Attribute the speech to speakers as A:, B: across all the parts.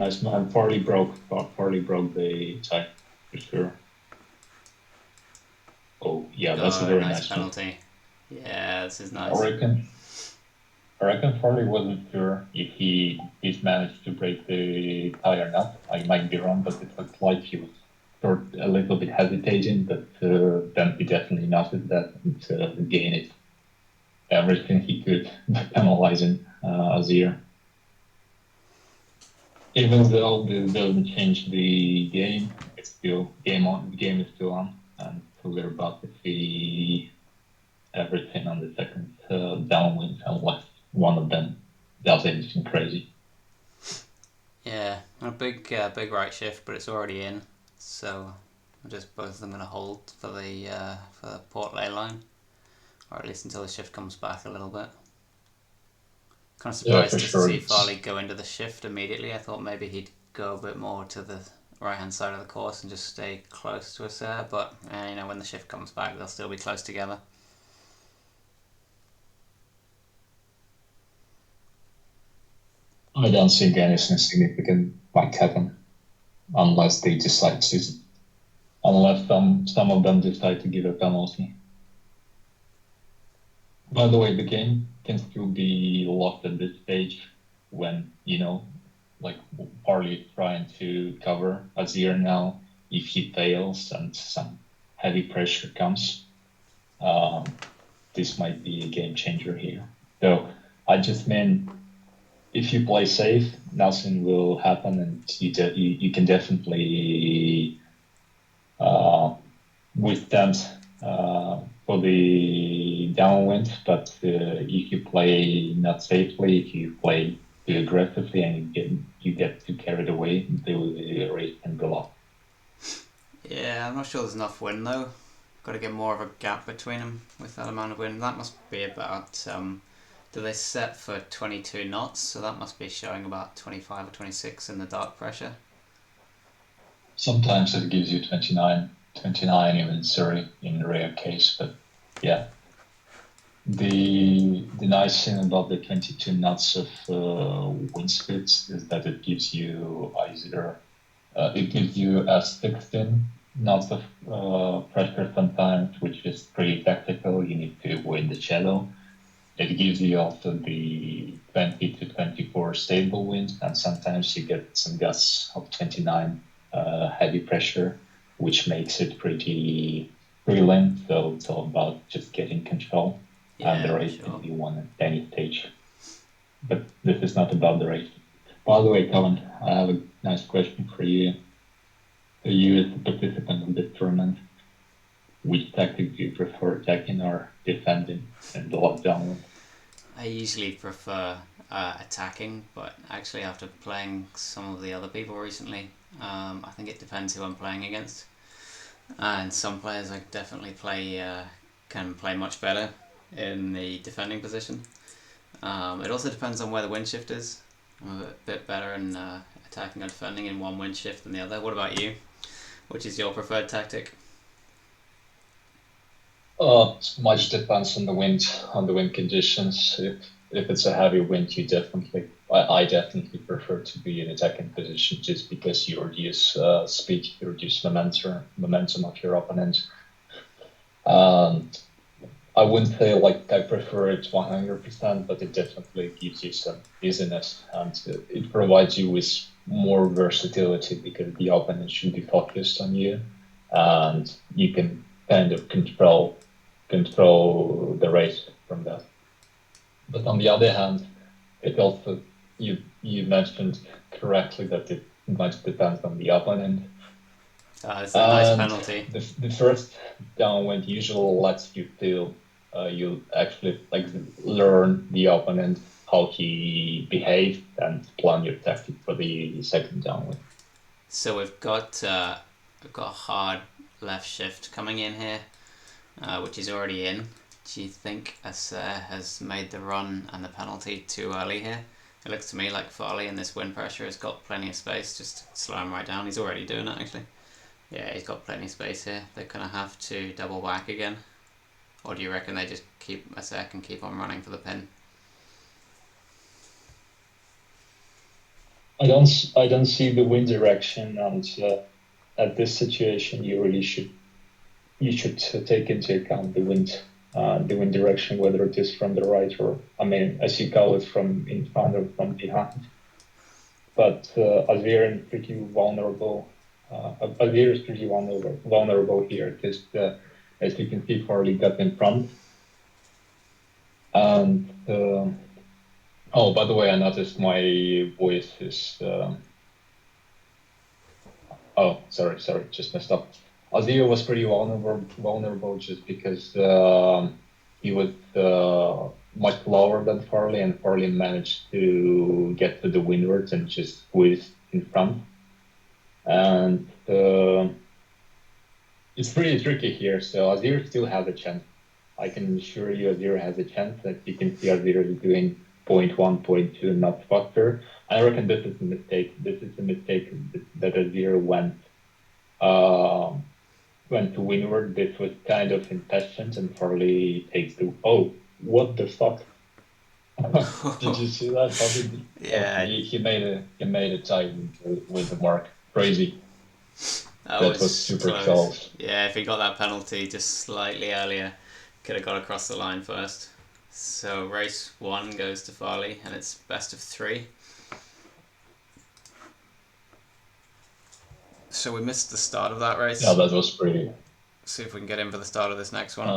A: Nice man. Farley broke the tie for sure. Oh yeah, that's a
B: Oh,
A: very
B: nice
A: nice move.
B: penalty. Yeah, this is
A: I
B: nice.
A: reckon I reckon Farley wasn't sure if he's managed to break the tie or not. I might be wrong, but it looked like he was sort a little bit hesitating, but then he definitely noticed that and gained everything he could penalizing Azir. Even though this doesn't change the game, it's still game on. The game is still on, and we're about to see everything on the second downwind unless one of them does anything crazy.
B: Yeah, a big right shift, but it's already in. So, just both of them going to hold for the port ley line, or at least until the shift comes back a little bit. Kind of
A: Yeah,
B: surprised
A: for
B: to
A: sure.
B: see Farley go into the shift immediately. I thought maybe he'd go a bit more to the right hand side of the course and just stay close to Asere, but when the shift comes back, they'll still be close together.
A: I don't think anything significant might happen unless they decide to, unless some of them decide to give a penalty. By the way, the game can still be lost at this stage when, like Parley is trying to cover Azir now. If he fails and some heavy pressure comes, this might be a game changer here. So I just mean, if you play safe, nothing will happen, and you can definitely withstand for the downwind. But if you play not safely, if you play too aggressively, and you get too carried away, the race can go off.
B: Yeah, I'm not sure there's enough wind though. Got to get more of a gap between them with that amount of wind. That must be about. Do they set for 22 knots? So that must be showing about 25 or 26 in the dark pressure.
A: Sometimes it gives you 29, even 30 in rare case. But yeah, the nice thing about the 22 knots of wind speeds is that it gives you a 16 knots of pressure sometimes, which is pretty tactical. You need to avoid the shadow. It gives you also the 20 to 24 stable wind, and sometimes you get some gusts of 29 heavy pressure, which makes it pretty thrilling. So it's all about just getting control, and the
B: Yeah, for
A: race can
B: sure.
A: be won at any stage. But this is not about the race. By the way, Colin, I have a nice question for you. You as the participant in this tournament, which tactic do you prefer, attacking or defending in the lockdown?
B: I usually prefer attacking, but actually after playing some of the other people recently, I think it depends who I'm playing against. And some players I definitely can play much better in the defending position. It also depends on where the wind shift is. I'm a bit better in attacking or defending in one wind shift than the other. What about you? Which is your preferred tactic?
A: Much depends on the wind conditions. If it's a heavy wind, I definitely prefer to be in attacking position just because you reduce speed, you reduce momentum of your opponent. And I wouldn't say like I prefer it 100%, but it definitely gives you some easiness, and it provides you with more versatility because the opponent should be focused on you, and you can kind of control the race from that. But on the other hand, it also you mentioned correctly that it much depends on the opponent.
B: It's a nice
A: And
B: penalty.
A: the first downwind usually lets you feel you actually like learn the opponent, how he behaves, and plan your tactic for the second downwind.
B: So we've got a hard left shift coming in here, which is already in. Do you think Asere has made the run and the penalty too early here? It looks to me like Farley in this wind pressure has got plenty of space. Just slow him right down. He's already doing it actually. Yeah, he's got plenty of space here. They're gonna have to double back again, or do you reckon they just keep Asere can keep on running for the pin?
A: I don't see the wind direction, and at this situation, you should take into account the wind direction, whether it is from the right or, I mean, as you call it, from in front or from behind. But Asere is pretty vulnerable. Asere is pretty vulnerable here because, as you can see, Farley got in front. And oh, by the way, I noticed my voice is. Oh, sorry, just messed up. Azir was pretty vulnerable just because he was much lower than Farley, and Farley managed to get to the windwards and just squeeze in front. And it's pretty tricky here. So Azir still has a chance. I can assure you Azir has a chance. That you can see Azir is doing point 0.1, point 0.2 not faster. I reckon this is a mistake. This is a mistake that Azir uh, went to windward. This was kind of impatient, and Farley takes the. Oh, what the fuck! Did you see that? How did he? Oh,
B: Yeah,
A: he made a tie with the mark. Crazy.
B: that
A: That was
B: was
A: super
B: close.
A: close.
B: Yeah, if he got that penalty just slightly earlier, could have got across the line first. So race one goes to Farley, and it's best of three. So we missed the start of that race.
A: Yeah, that was pretty.
B: See if we can get in for the start of this next one.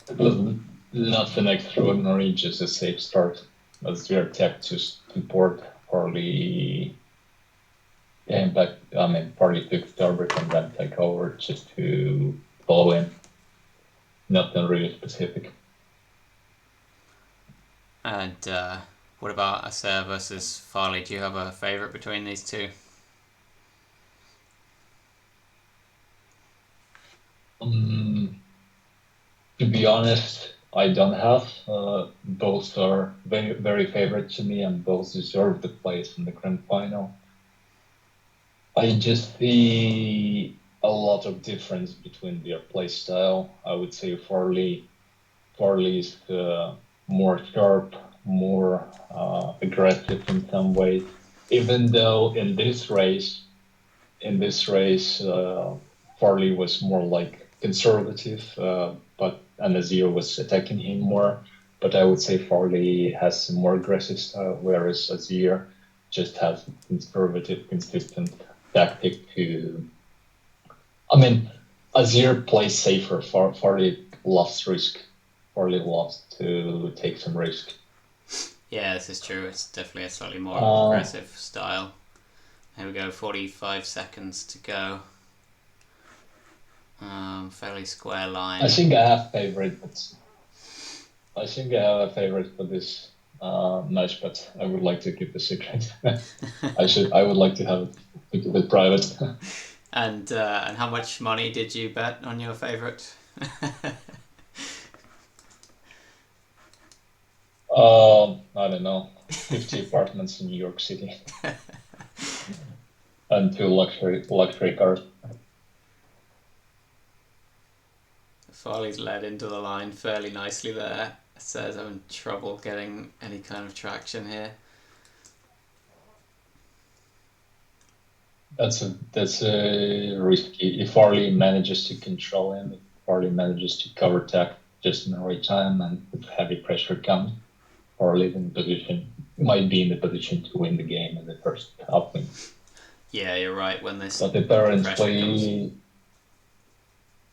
A: It was nothing extraordinary, just a safe start. As we are tech to support Farley came back. I mean, Farley took Starbreak and then take over just to follow him. Nothing really specific.
B: And what about Asere versus Farley? Do you have a favourite between these two?
A: To be honest, I don't have. Both are very, very favorite to me, and both deserve the place in the grand final. I just see a lot of difference between their play style. I would say Farley is more sharp, more aggressive in some ways. Even though in this race, Farley was more like conservative, but Anazir was attacking him more. But I would say Farley has a more aggressive style, whereas Azir just has a conservative, consistent tactic to. I mean, Azir plays safer. Farley loves risk. Farley loves to take some risk.
B: Yeah, this is true. It's definitely a slightly more
A: Uh,
B: aggressive style. Here we go, 45 seconds to go. Fairly square line.
A: I think I have favorites. I think I have a favorite for this match, but I would like to keep the secret. I would like to have it keep it private.
B: And how much money did you bet on your favourite?
A: I don't know, 50 apartments in New York City and two luxury cars.
B: Farley's led into the line fairly nicely there. Says having trouble getting any kind of traction here.
A: That's a risky. If Farley manages to control him, if Farley manages to cover tech just in the right time, and if heavy pressure comes, Farley might be in the position to win the game in the first half win.
B: Yeah, you're right. When this
A: But the parents
B: pressure
A: play.
B: comes,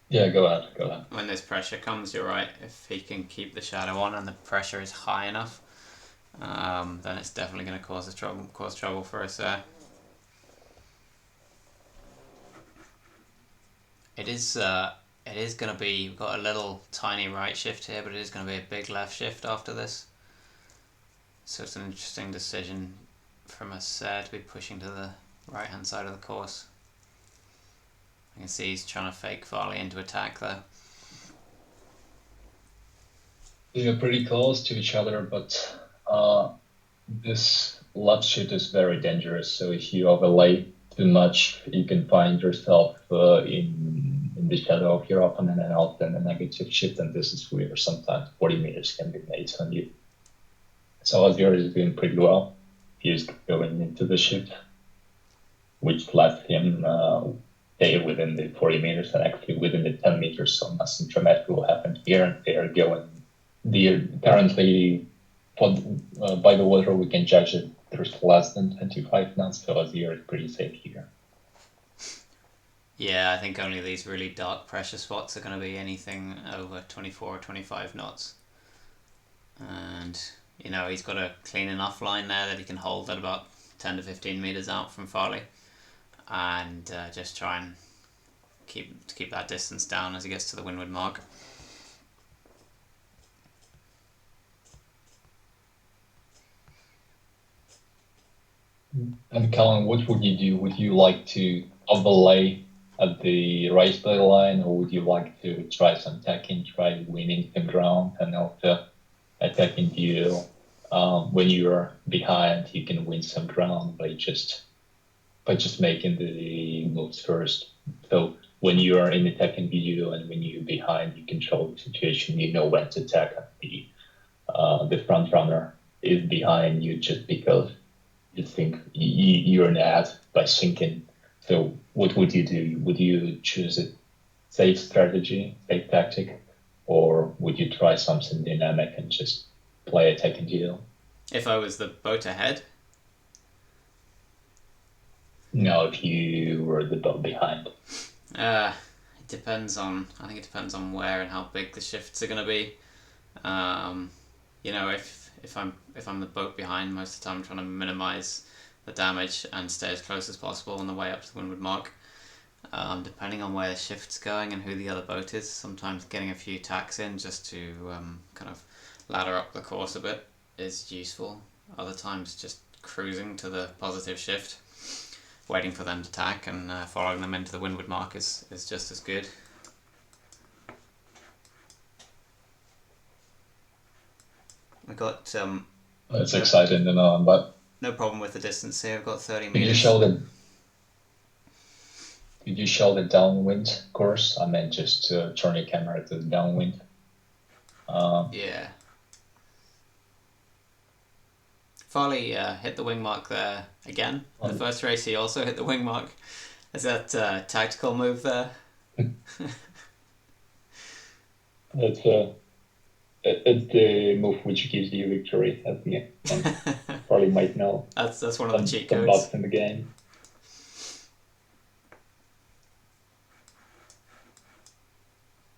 A: Yeah, go ahead.
B: when this pressure comes, you're right. If he can keep the shadow on and the pressure is high enough, then it's definitely going to cause trouble for us there. It is going to be, we've got a little tiny right shift here, but it is going to be a big left shift after this. So it's an interesting decision from Asere to be pushing to the right hand side of the course. You can see he's trying to fake Farley into attack there.
A: They're pretty close to each other, but this left shoot is very dangerous. So if you overlay too much, you can find yourself in the shadow of your opponent and out in a negative shift, and this is where sometimes 40 meters can be made on you. So Asere is doing pretty well. He's going into the ship, which lets him stay within the 40 meters and actually within the 10 meters, so nothing dramatic will happen here. And they are going. They're currently, for, by the water, we can judge it. There's less than 25 knots, so Asere is pretty safe here.
B: Yeah, I think only these really dark pressure spots are going to be anything over 24 or 25 knots. And, he's got a clean enough line there that he can hold at about 10 to 15 meters out from Farley. And just try and keep that distance down as he gets to the windward mark.
A: And Colin, what would you do? Would you like to overlay at the right play line, or would you like to try some attacking, try winning some ground, and also attacking duel? When you're behind, you can win some ground by just making the moves first. So when you are in attacking duel and when you're behind, you control the situation. You know when to attack. The front runner is behind you just because you think you're an ad by sinking. So what would you do? Would you choose a safe strategy, safe tactic, or would you try something dynamic and just play attacking deal?
B: If I was the boat ahead,
A: No, if you were the boat behind.
B: it depends on. I think it depends on where and how big the shifts are going to be. Um, if I'm the boat behind, most of the time I'm trying to minimize the damage and stay as close as possible on the way up to the windward mark. Depending on where the shift's going and who the other boat is, sometimes getting a few tacks in just to kind of ladder up the course a bit is useful. Other times just cruising to the positive shift, waiting for them to tack and following them into the windward mark is just as good. I got
A: It's exciting to know, but
B: no problem with the distance here. I've got 30
A: did you
B: meters.
A: show the did you show the downwind course? I meant just to turn your camera to the downwind.
B: Yeah. Farley hit the wing mark there again. In the first race, he also hit the wing mark. Is that a tactical move there?
A: It's the move which gives you victory at the end. Probably might know
B: That's one of the cheat
A: some
B: codes.
A: bugs in the game.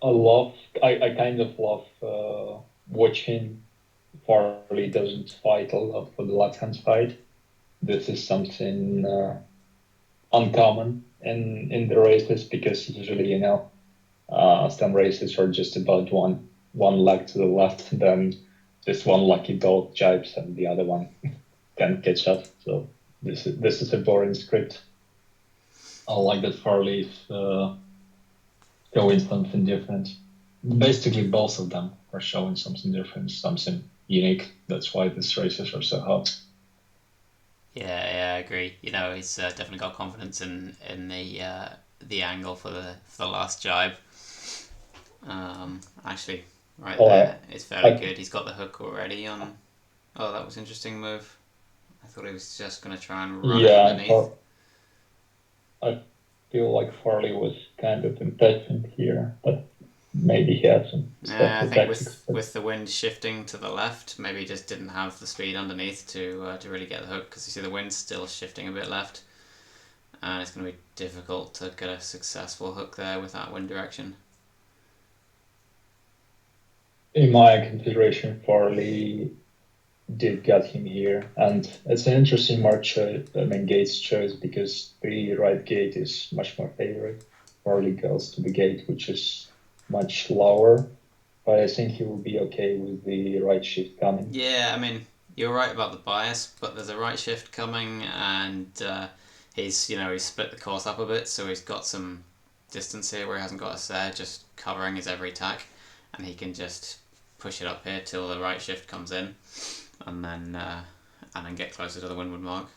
A: I kind of love watching Farley doesn't fight a lot for the left-hand side. This is something uncommon in the races because usually, some races are just about one leg to the left, then just one lucky dog jibes and the other one can catch up. So this is a boring script. I like that Farley is showing something different. Basically, both of them are showing something different, something unique. That's why these races are so hot.
B: Yeah, I agree. He's definitely got confidence in the angle for the last jibe. Actually, right
A: Oh,
B: there, it's fairly
A: I,
B: good. He's got the hook already on. Oh, that was an interesting move. I thought he was just going to try and run it
A: yeah,
B: underneath.
A: I feel like Farley was kind of impatient here, but maybe he had some
B: I
A: special
B: think
A: tactics.
B: with the wind shifting to the left, maybe he just didn't have the speed underneath to really get the hook because you see the wind's still shifting a bit left, and it's going to be difficult to get a successful hook there with that wind direction.
A: In my consideration, Farley did get him here, and it's an interesting mark choice. I mean, Gates choice because the right gate is much more favorite. Farley goes to the gate, which is much lower, but I think he will be okay with the right shift coming.
B: Yeah, I mean, you're right about the bias, but there's a right shift coming, and he's split the course up a bit, so he's got some distance here where he hasn't got us there, just covering his every tack, and he can just push it up here till the right shift comes in, and then get closer to the windward mark.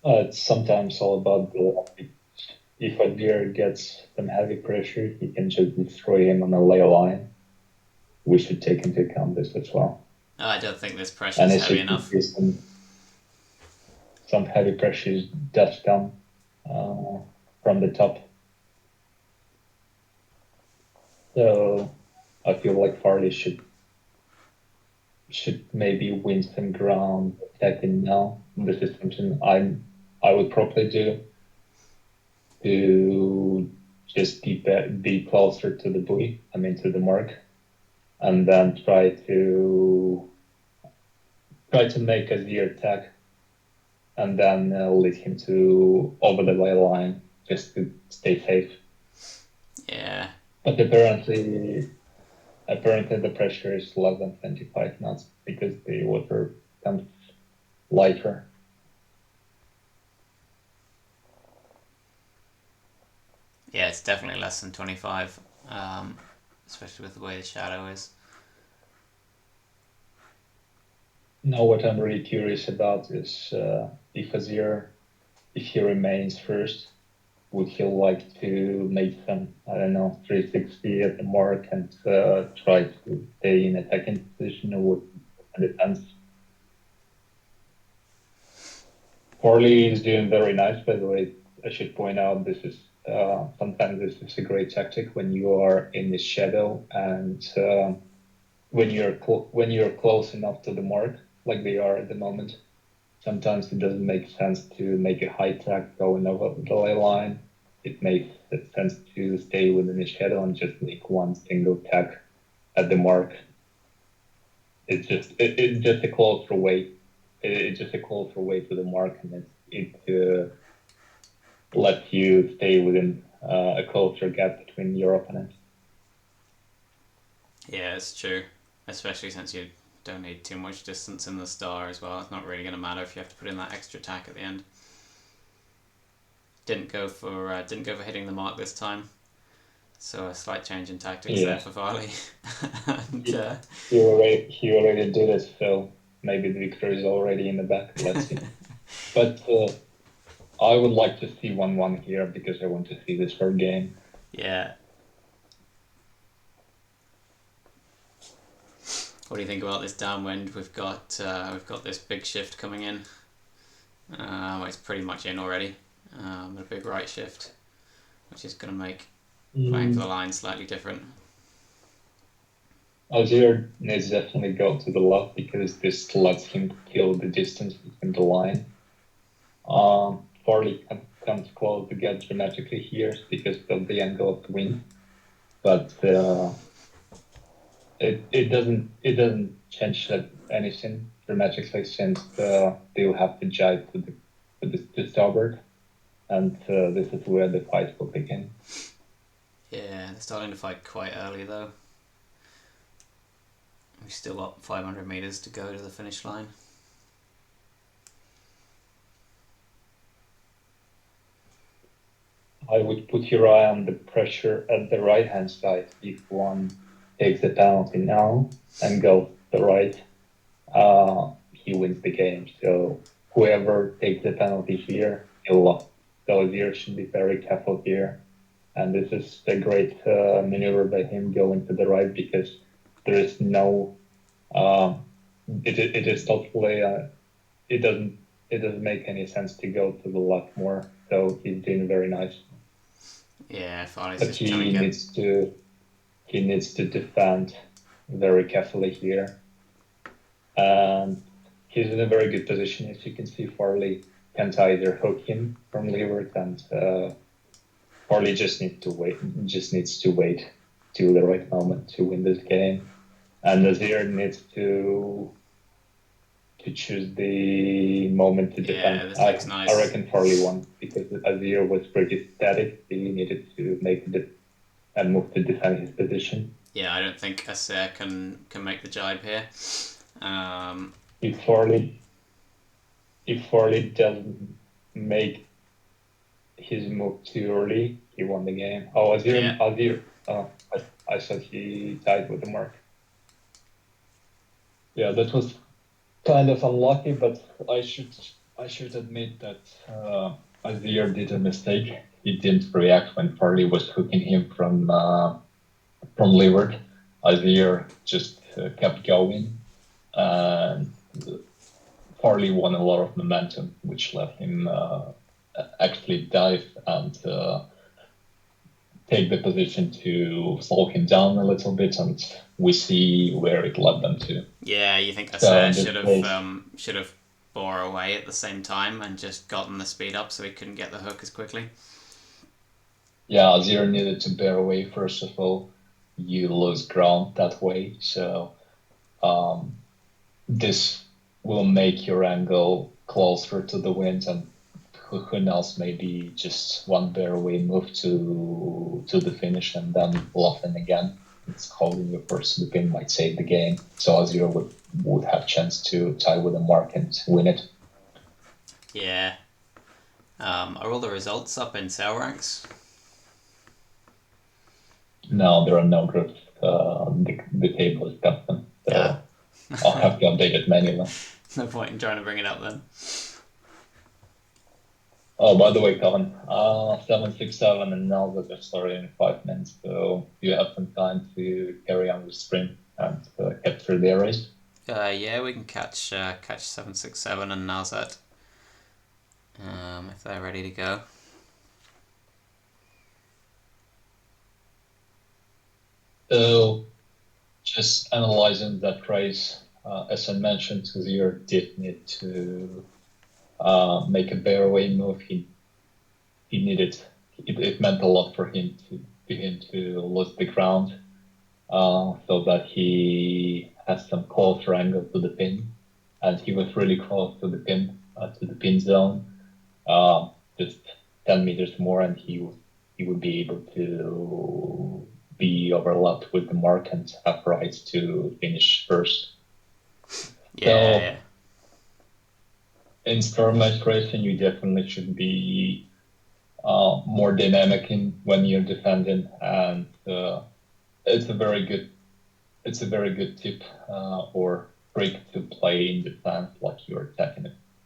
A: It's sometimes all about the if a deer gets some heavy pressure, he can just destroy him on a lay line. we should take into account this as well.
B: Oh, I don't think this pressure
A: And
B: is
A: it
B: heavy
A: should
B: enough.
A: be some heavy pressure does come uh, from the top. So I feel like Farley should maybe win some ground attacking now. This is something I would probably do to just be closer to the buoy, I mean to the mark, and then try to make a zero attack, and then lead him to over the way line just to stay safe.
B: Yeah.
A: But apparently the pressure is less than 25 knots because the water becomes lighter.
B: Yeah, it's definitely less than 25, especially with the way the shadow is.
A: Now, what I'm really curious about is if he remains first, would he like to make some, I don't know, 360 at the mark and try to stay in attacking position, or would defense? Farley is doing very nice, by the way. I should point out this is sometimes this is a great tactic when you are in the shadow and when you're close enough to the mark, like they are at the moment. Sometimes it doesn't make sense to make a high tack going over the ley line. It makes sense to stay within the shadow and just make one single tack at the mark. It's just a closer way. It's just a closer way to the mark, and it lets you stay within a closer gap between your opponents.
B: Yeah, it's true. Especially since you don't need too much distance in the star as well. It's not really going to matter if you have to put in that extra tack at the end. Didn't go for hitting the mark this time. So a slight change in tactics there
A: Yeah,
B: for Farley. and
A: he, he already did it, so maybe the victory is already in the back. Let's see. But I would like to see 1-1 here because I want to see this third game.
B: Yeah. What do you think about this downwind? We've got this big shift coming in. It's pretty much in already. A big right shift, which is going to make playing for the line slightly different.
A: Asere needs definitely go to the left because this lets him kill the distance between the line. Farley comes close to get dramatically here because of the angle of the wind, but it doesn't change anything dramatically since they'll have to jibe to starboard, and this is where the fight will begin.
B: Yeah, they're starting to fight quite early though. We've still got 500 meters to go to the finish line.
A: I would put your eye on the pressure at the right-hand side. If one takes the penalty now and goes to the right, he wins the game. So whoever takes the penalty here, he'll lose. So Azir should be very careful here. And this is a great maneuver by him going to the right because there is no, it is totally, it doesn't make any sense to go to the left more. So he's doing very nice.
B: Yeah, Farley's
A: But
B: just trying to get.
A: he needs to defend very carefully here. And he's in a very good position. As you can see, Farley can't either hook him from leeward, and Farley just needs to wait till the right moment to win this game. And Nazir needs to choose the moment to defend.
B: Yeah, this looks
A: I
B: nice.
A: reckon Farley won because Azir was pretty static. He needed to make and move to defend his position.
B: Yeah, I don't think Asere can make the jibe here.
A: If Farley doesn't make his move too early, he won the game. Oh,
B: Yeah,
A: Azir. I thought he tied with the mark. Yeah, that was kind of unlucky, but I should admit that Azir did a mistake. He didn't react when Farley was hooking him from leeward. Asere just kept going, and Farley won a lot of momentum, which let him actually dive and take the position to slow him down a little bit, and we see where it led them to.
B: Yeah, you think
A: So
B: Asere
A: in this case,
B: should have bore away at the same time and just gotten the speed up so he couldn't get the hook as quickly.
A: yeah, Asere needed to bear away first of all. You lose ground that way, so this will make your angle closer to the wind, and who knows, maybe just one bear away move to the finish and then bluffing again. It's holding you first to the pin might save the game. So Asere would have chance to tie with a mark and win it.
B: Yeah. Are all the results up in cell ranks?
A: No, there are no groups. The table is custom, so I'll have to update it manually.
B: No point in trying to bring it up then.
A: Oh, by the way, Colin, 767 and Nauzet are starting in 5 minutes, so you have some time to carry on with sprint and get through the race.
B: Yeah, we can catch 767 and Nauzet if they're ready to go.
A: So, just analyzing that race, as I mentioned, Asere did need to make a bear away move. He needed it meant a lot for him to lose the ground, so that he has some closer angle to the pin, and he was really close to the pin zone. Just 10 meters more, and he would be able to be overlapped with the mark and have rights to finish first.
B: Yeah.
A: In storm match racing, you definitely should be more dynamic when you're defending, and it's a very good tip or trick to play in defense, like you're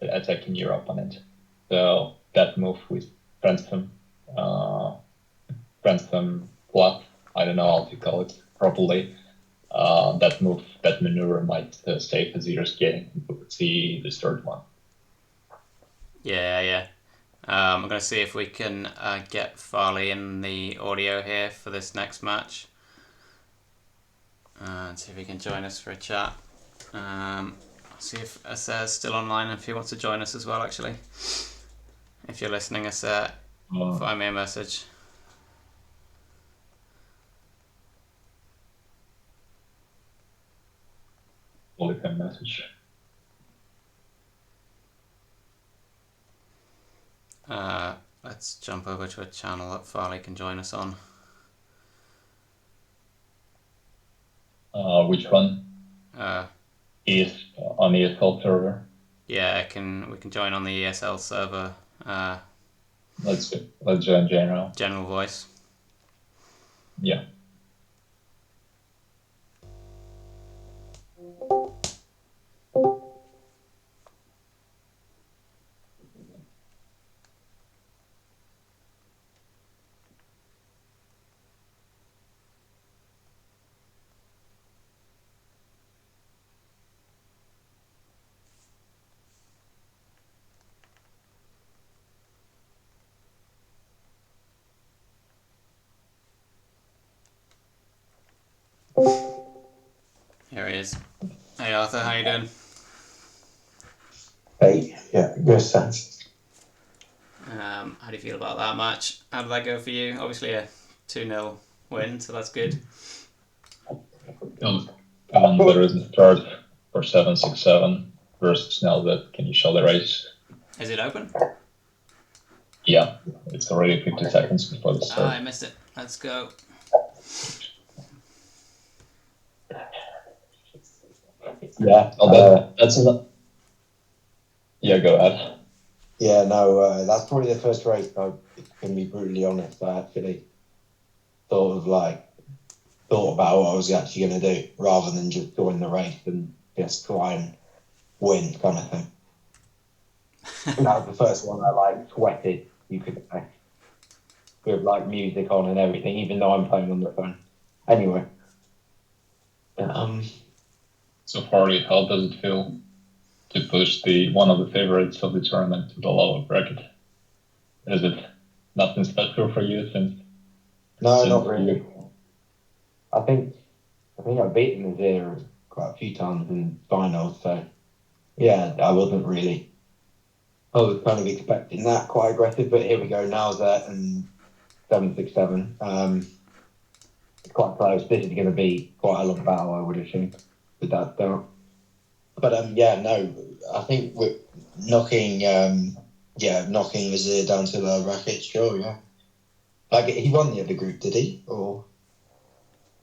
A: attacking your opponent. So that move with Transform flat, I don't know how to call it properly. That maneuver might save Azere's game. Let's see the third one.
B: Yeah. I'm going to see if we can get Farley in the audio here for this next match. And see if he can join us for a chat. I'll see if Asere's still online and if he wants to join us as well, actually. If you're listening, Asere, find me a message.
A: Polycam message.
B: Let's jump over to a channel that Farley can join us on.
A: Which one? Is on the ESL server.
B: Yeah, we can join on the ESL server.
A: Let's join general.
B: General voice.
A: Yeah.
B: Here he is. Hey Arthur, how you doing?
C: Hey, yeah, good sense.
B: How do you feel about that match? How did that go for you? Obviously a 2-0 win, so that's good.
A: There is a start for 767 versus Nauzet. Can you show the race?
B: Is it open?
A: Yeah, it's already 50 seconds before the start.
B: I missed it. Let's go.
C: Yeah,
A: that's enough. Yeah, go ahead.
C: Yeah, no, that's probably the first race. I can be brutally honest. I actually thought about what I was actually going to do, rather than just join the race and just try and win, kind of thing. That was the first one I sweated. You could say, with music on and everything, even though I'm playing on the phone. Anyway. Um,
A: So Farley, how does it feel to push the one of the favorites of the tournament to the lower bracket? Is it nothing special for you
C: no,
A: since
C: not really. I think I've beaten Asere quite a few times in finals, so yeah, I wasn't really. I was kind of expecting that quite aggressive, but here we go. Nauzet and 767. It's quite close. This is going to be quite a long battle, I would assume, with that start. But yeah, no, I think we're knocking Azir down to the bracket. Sure, yeah. Like he won the other group, did he? Or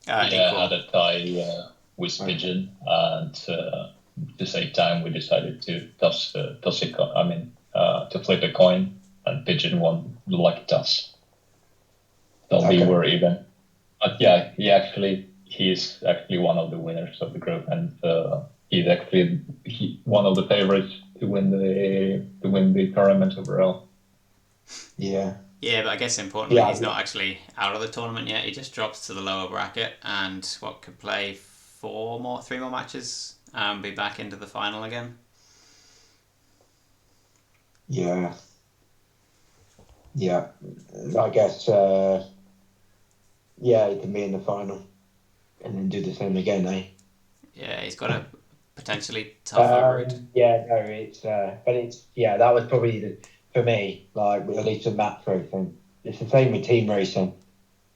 A: yeah,
B: Equal.
A: had a tie with Pigeon, and at the same time we decided to toss a coin. I mean, to flip a coin, and Pigeon won the lucky toss. So we were even. But yeah, he's actually one of the winners of the group, and he's actually one of the favorites to win the tournament overall.
C: yeah,
B: Yeah, but I guess importantly,
C: yeah,
B: he's not actually out of the tournament yet. He just drops to the lower bracket and could play three more matches, and be back into the final again.
C: yeah, yeah. I guess yeah, he can be in the final and then do the same again, eh?
B: Yeah, he's got a potentially tougher route.
C: Yeah, no, but it's yeah, that was probably for me, like at least a map racing. It's the same with team racing.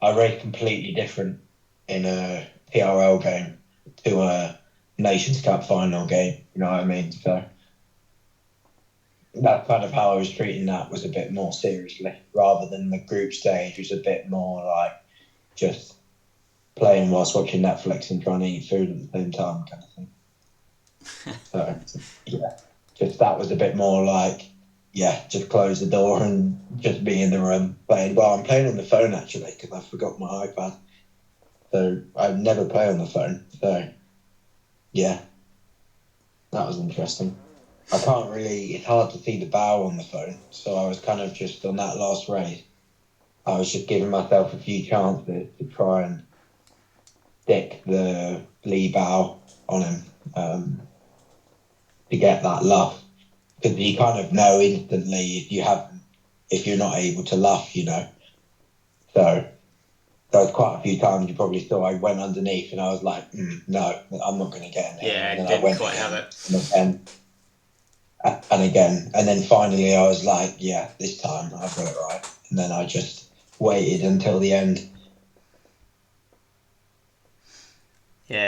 C: I race completely different in a TRL game to a Nations Cup final game. You know what I mean? So that's kind of how I was treating that, was a bit more seriously, rather than the group stage, was a bit more like just playing whilst watching Netflix and trying to eat food at the same time, kind of thing. So yeah, just that was a bit more like, yeah, just close the door and just be in the room playing. Well, I'm playing on the phone actually because I forgot my iPad, so I never play on the phone. So yeah, that was interesting. I can't really. It's hard to see the bow on the phone, so I was kind of just on that last race. I was just giving myself a few chances to try and stick the lee bow on him, to get that luff, because you kind of know instantly if you're not able to luff, you know. So there was quite a few times you probably saw I went underneath and I was like, no, I'm not going to get in here.
B: Yeah,
C: And then I
B: didn't
C: went
B: quite have
C: again
B: it.
C: and again and again, and then finally I was like, yeah, this time I've got it right. And then I just waited until the end.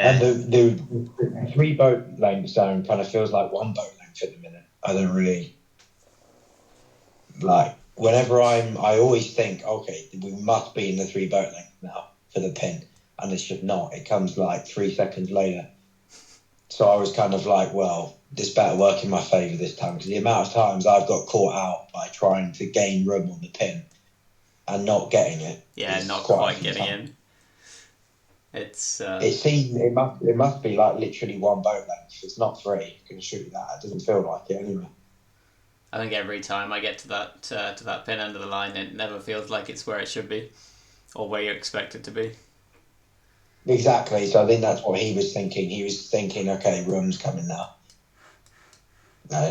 C: And
B: Yeah,
C: the three boat length zone kind of feels like one boat length at the minute. I don't really like whenever I always think, okay, we must be in the three boat length now for the pin, and it's just not. It comes like 3 seconds later. So I was kind of like, well, this better work in my favour this time, because the amount of times I've got caught out by trying to gain room on the pin and not getting it
B: yeah,
C: is
B: not
C: quite a
B: quite
C: few
B: getting
C: times.
B: in. It's
C: It must be like literally one boat length. It's not three. You can shoot that. It doesn't feel like it anyway.
B: I think every time I get to that pin end of the line, it never feels like it's where it should be or where you expect it to be.
C: Exactly. So I think that's what he was thinking. He was thinking, okay, room's coming now.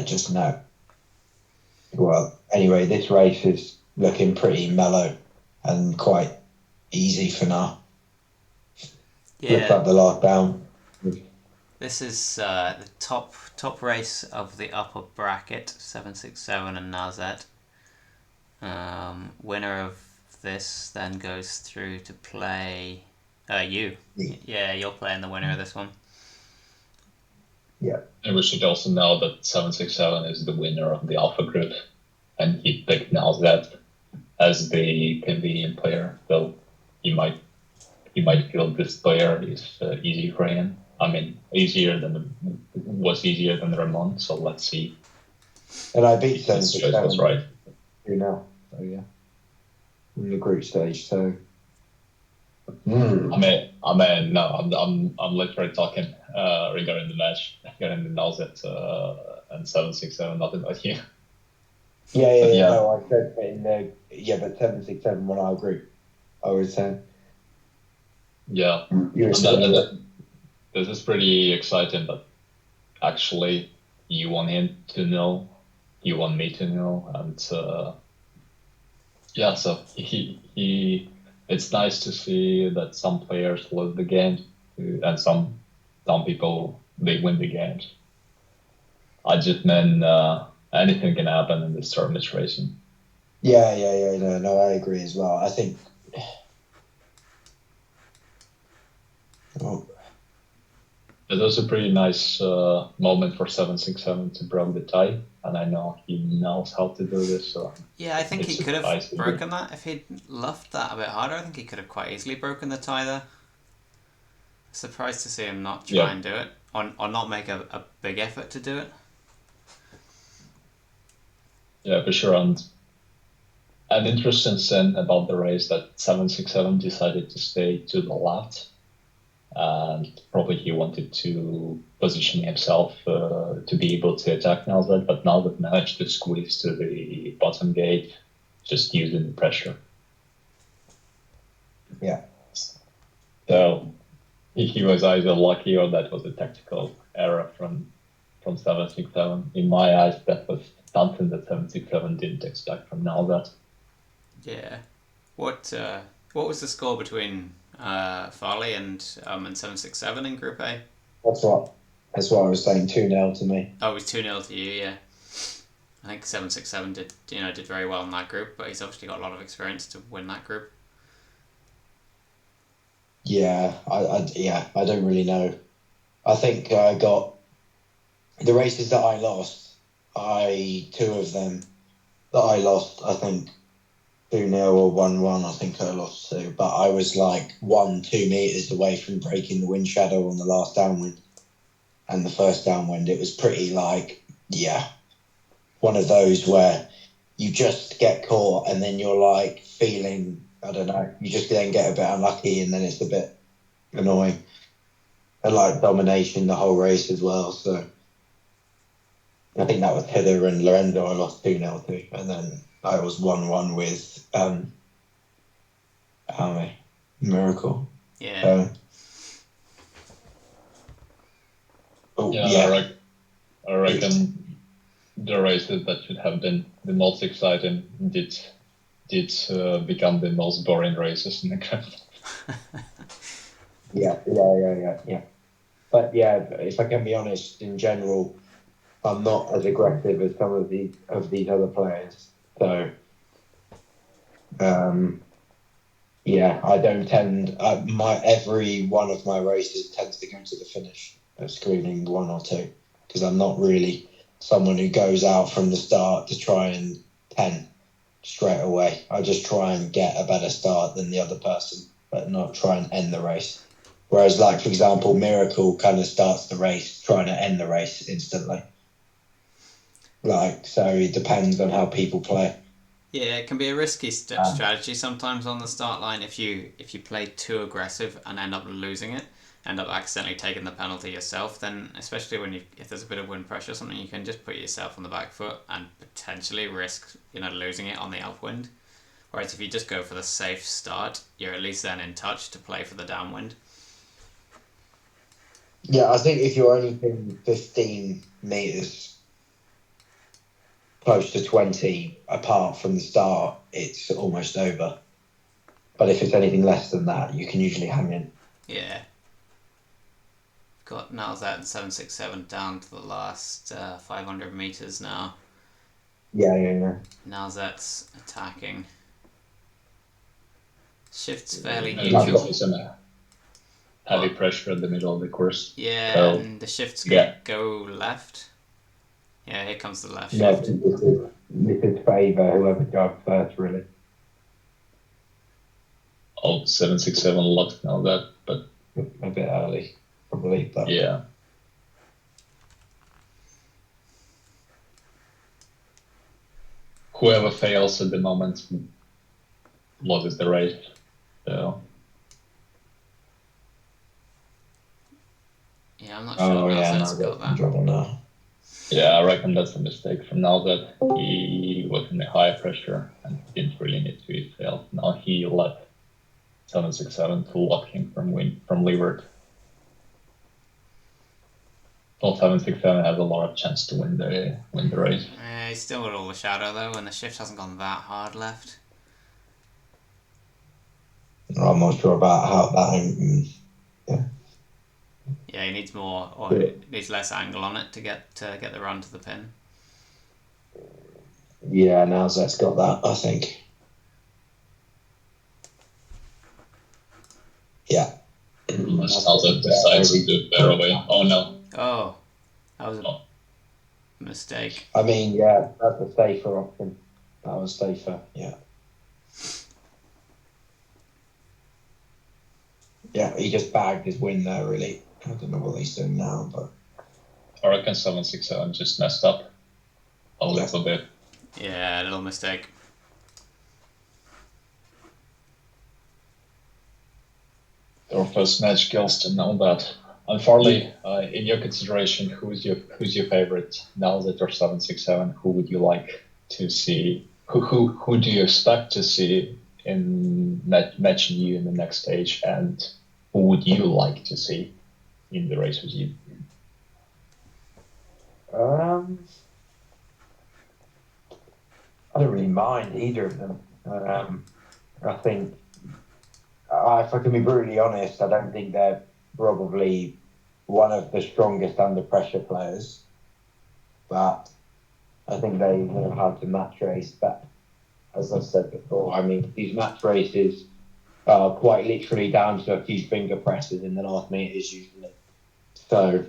C: Just no. Well, anyway, this race is looking pretty mellow and quite easy for now. Looks
B: Yeah,
C: like the last down.
B: this is the top race of the upper bracket, 767 and Nauzet. Winner of this then goes through to play you. Yeah, you're playing the winner of this one.
C: Yeah.
A: And we should also know that 767 is the winner of the Alpha group, and he picked Nauzet as the convenient player. So he might feel this player is easy for him. I mean, easier than Ramon. So let's see
C: And I beat
A: if his choice was
C: 767
A: right.
C: now. So yeah. In the group stage. So
A: No, I'm literally talking regarding the match, regarding the Nauzet and 767, nothing about you. But
C: yeah.
A: yeah,
C: No, I said but 767 won our group. I was saying.
A: yeah.
C: You were
A: And
C: saying that.
A: the this is pretty exciting, but actually you won him 2-0, you won me 2-0, and yeah, so it's nice to see that some players lose the game, and some people they win the games. I just mean anything can happen in this tournament racing.
C: Yeah, no, I agree as well. I think. Oh,
A: It was a pretty nice moment for 767 to break the tie, and I know he knows how to do this. So
B: Yeah, I think he
A: it's
B: could have
A: surprising.
B: broken that if he'd luffed that a bit harder. I think he could have quite easily broken the tie there. Surprised to see him not try and do it, or not make a big effort to do it.
A: Yeah, for sure. And an interesting thing about the race that 767 decided to stay to the left, and probably he wanted to position himself to be able to attack Nauzet, but Nauzet managed to squeeze to the bottom gate, just using the pressure.
C: Yeah.
A: So he was either lucky or that was a tactical error from 767. In my eyes, that was something that 767 didn't expect from Nauzet.
B: Yeah. What was the score between Farley and 767 in Group A?
C: That's what I was saying. 2-0 to me.
B: Oh, it was 2-0 to you. Yeah. I think 767 did very well in that group, but he's obviously got a lot of experience to win that group.
C: Yeah, I don't really know. I think I got the races that I lost. Two of them that I lost. I think 2-0 or 1-1. I think I lost two, but I was like 1-2 meters away from breaking the wind shadow on the last downwind, and the first downwind. It was pretty one of those where you just get caught and then you're like feeling, I don't know, you just then get a bit unlucky and then it's a bit annoying. And like domination the whole race as well. So I think that was Heather and Lorenzo I lost 2-0 to. And then I was 1-1 with Miracle.
B: Yeah.
A: I reckon the races that should have been the most exciting did become the most boring races in the Grand.
C: Yeah. But yeah, if I can be honest, in general, I'm not as aggressive as some of these other players. So, I don't tend. Every one of my races tends to go to the finish, excluding one or two, because I'm not really someone who goes out from the start to try and 10 straight away. I just try and get a better start than the other person, but not try and end the race. Whereas, like, for example, Miracle kind of starts the race trying to end the race instantly. So it depends on how people play.
B: Yeah, it can be a risky strategy sometimes on the start line if you play too aggressive and end up losing it, end up accidentally taking the penalty yourself, then especially if there's a bit of wind pressure or something, you can just put yourself on the back foot and potentially risk losing it on the upwind. Whereas if you just go for the safe start, you're at least then in touch to play for the downwind.
C: Yeah, I think if you're only 15 meters close to 20 apart from the start, it's almost over. But if it's anything less than that, you can usually hang in.
B: Yeah. Got Nauzet and 767 down to the last 500 meters now.
C: Yeah.
B: Nauzet's attacking. Shift's fairly neutral.
A: Heavy pressure in the middle of the course.
B: Yeah,
A: so,
B: and the shift's going to go left. Yeah, here comes the left
C: no,
B: shift.
C: This is favour whoever goes first, really.
A: 767 locked Nauzet, but
C: a bit early, probably. But
A: yeah. Whoever fails at the moment loses the race. So.
B: Yeah, I'm not sure Nauzet's got that.
A: Yeah, I reckon that's a mistake from Nauzet. He was in a high pressure and didn't really need to fail. Now he let 767 to lock him from leeward. Well, 767 has a lot of chance to win the race.
B: He's still got all the shadow though, and the shift hasn't gone that hard left.
C: I'm not sure about how that.
B: Yeah, he needs more, or he needs less angle on it to get the run to the pin.
C: Yeah, Nauzet's got that, I think. Yeah.
A: Unless Nauzet decides to do it better way. Oh no.
B: Oh, that was a mistake.
C: I mean, yeah, that's a safer option. That was safer, yeah. Yeah, he just bagged his win there, really. I don't know what he's doing now, but...
A: I reckon 767 just messed up a little bit.
B: Yeah, a little mistake.
A: Our first match kills to know that. And Farley, in your consideration, who's your favorite? Nauzet or 767? Who would you like to see? Who do you expect to see in matching you in the next stage? And who would you like to see in the race with you?
C: I don't really mind either of them. I think, if I can be brutally honest, I don't think they're probably one of the strongest under pressure players, but I think they know how to match race. But as I said before, I mean, these match races are quite literally down to a few finger presses in the last meters usually. So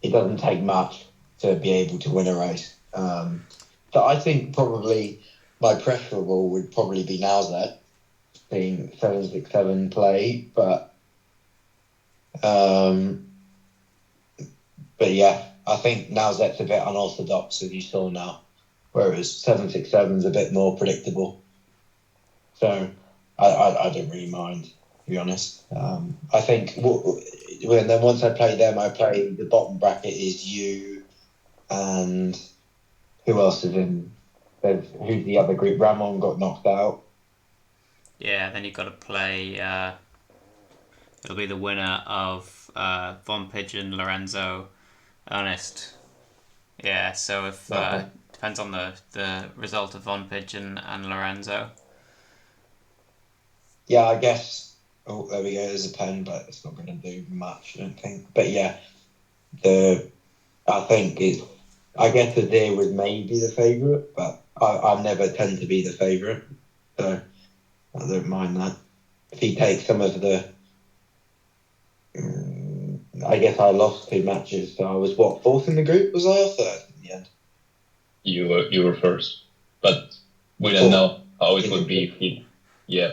C: it doesn't take much to be able to win a race. So I think probably my preferable would probably be Nauzet, being 767 play, but yeah, I think Nauzet's a bit unorthodox, as you saw now, whereas 767's a bit more predictable. So I don't really mind, to be honest. I think then once I play them, I play the bottom bracket is you and who else is in? Who's the other group? Ramon got knocked out.
B: Yeah, then you've got to play. It'll be the winner of Von Pigeon, Lorenzo, Ernest. Yeah, so if depends on the result of Von Pigeon and Lorenzo.
C: Yeah, I guess. Oh, there we go. There's a pen, but it's not going to do much, I don't think. But yeah, I think it's. I guess Asere was maybe the favourite, but I never tend to be the favourite, so I don't mind that. If he takes some of the, I guess I lost 2 matches, so I was fourth in the group? Was I or third in the end?
A: You were first, but we don't know how it would be if he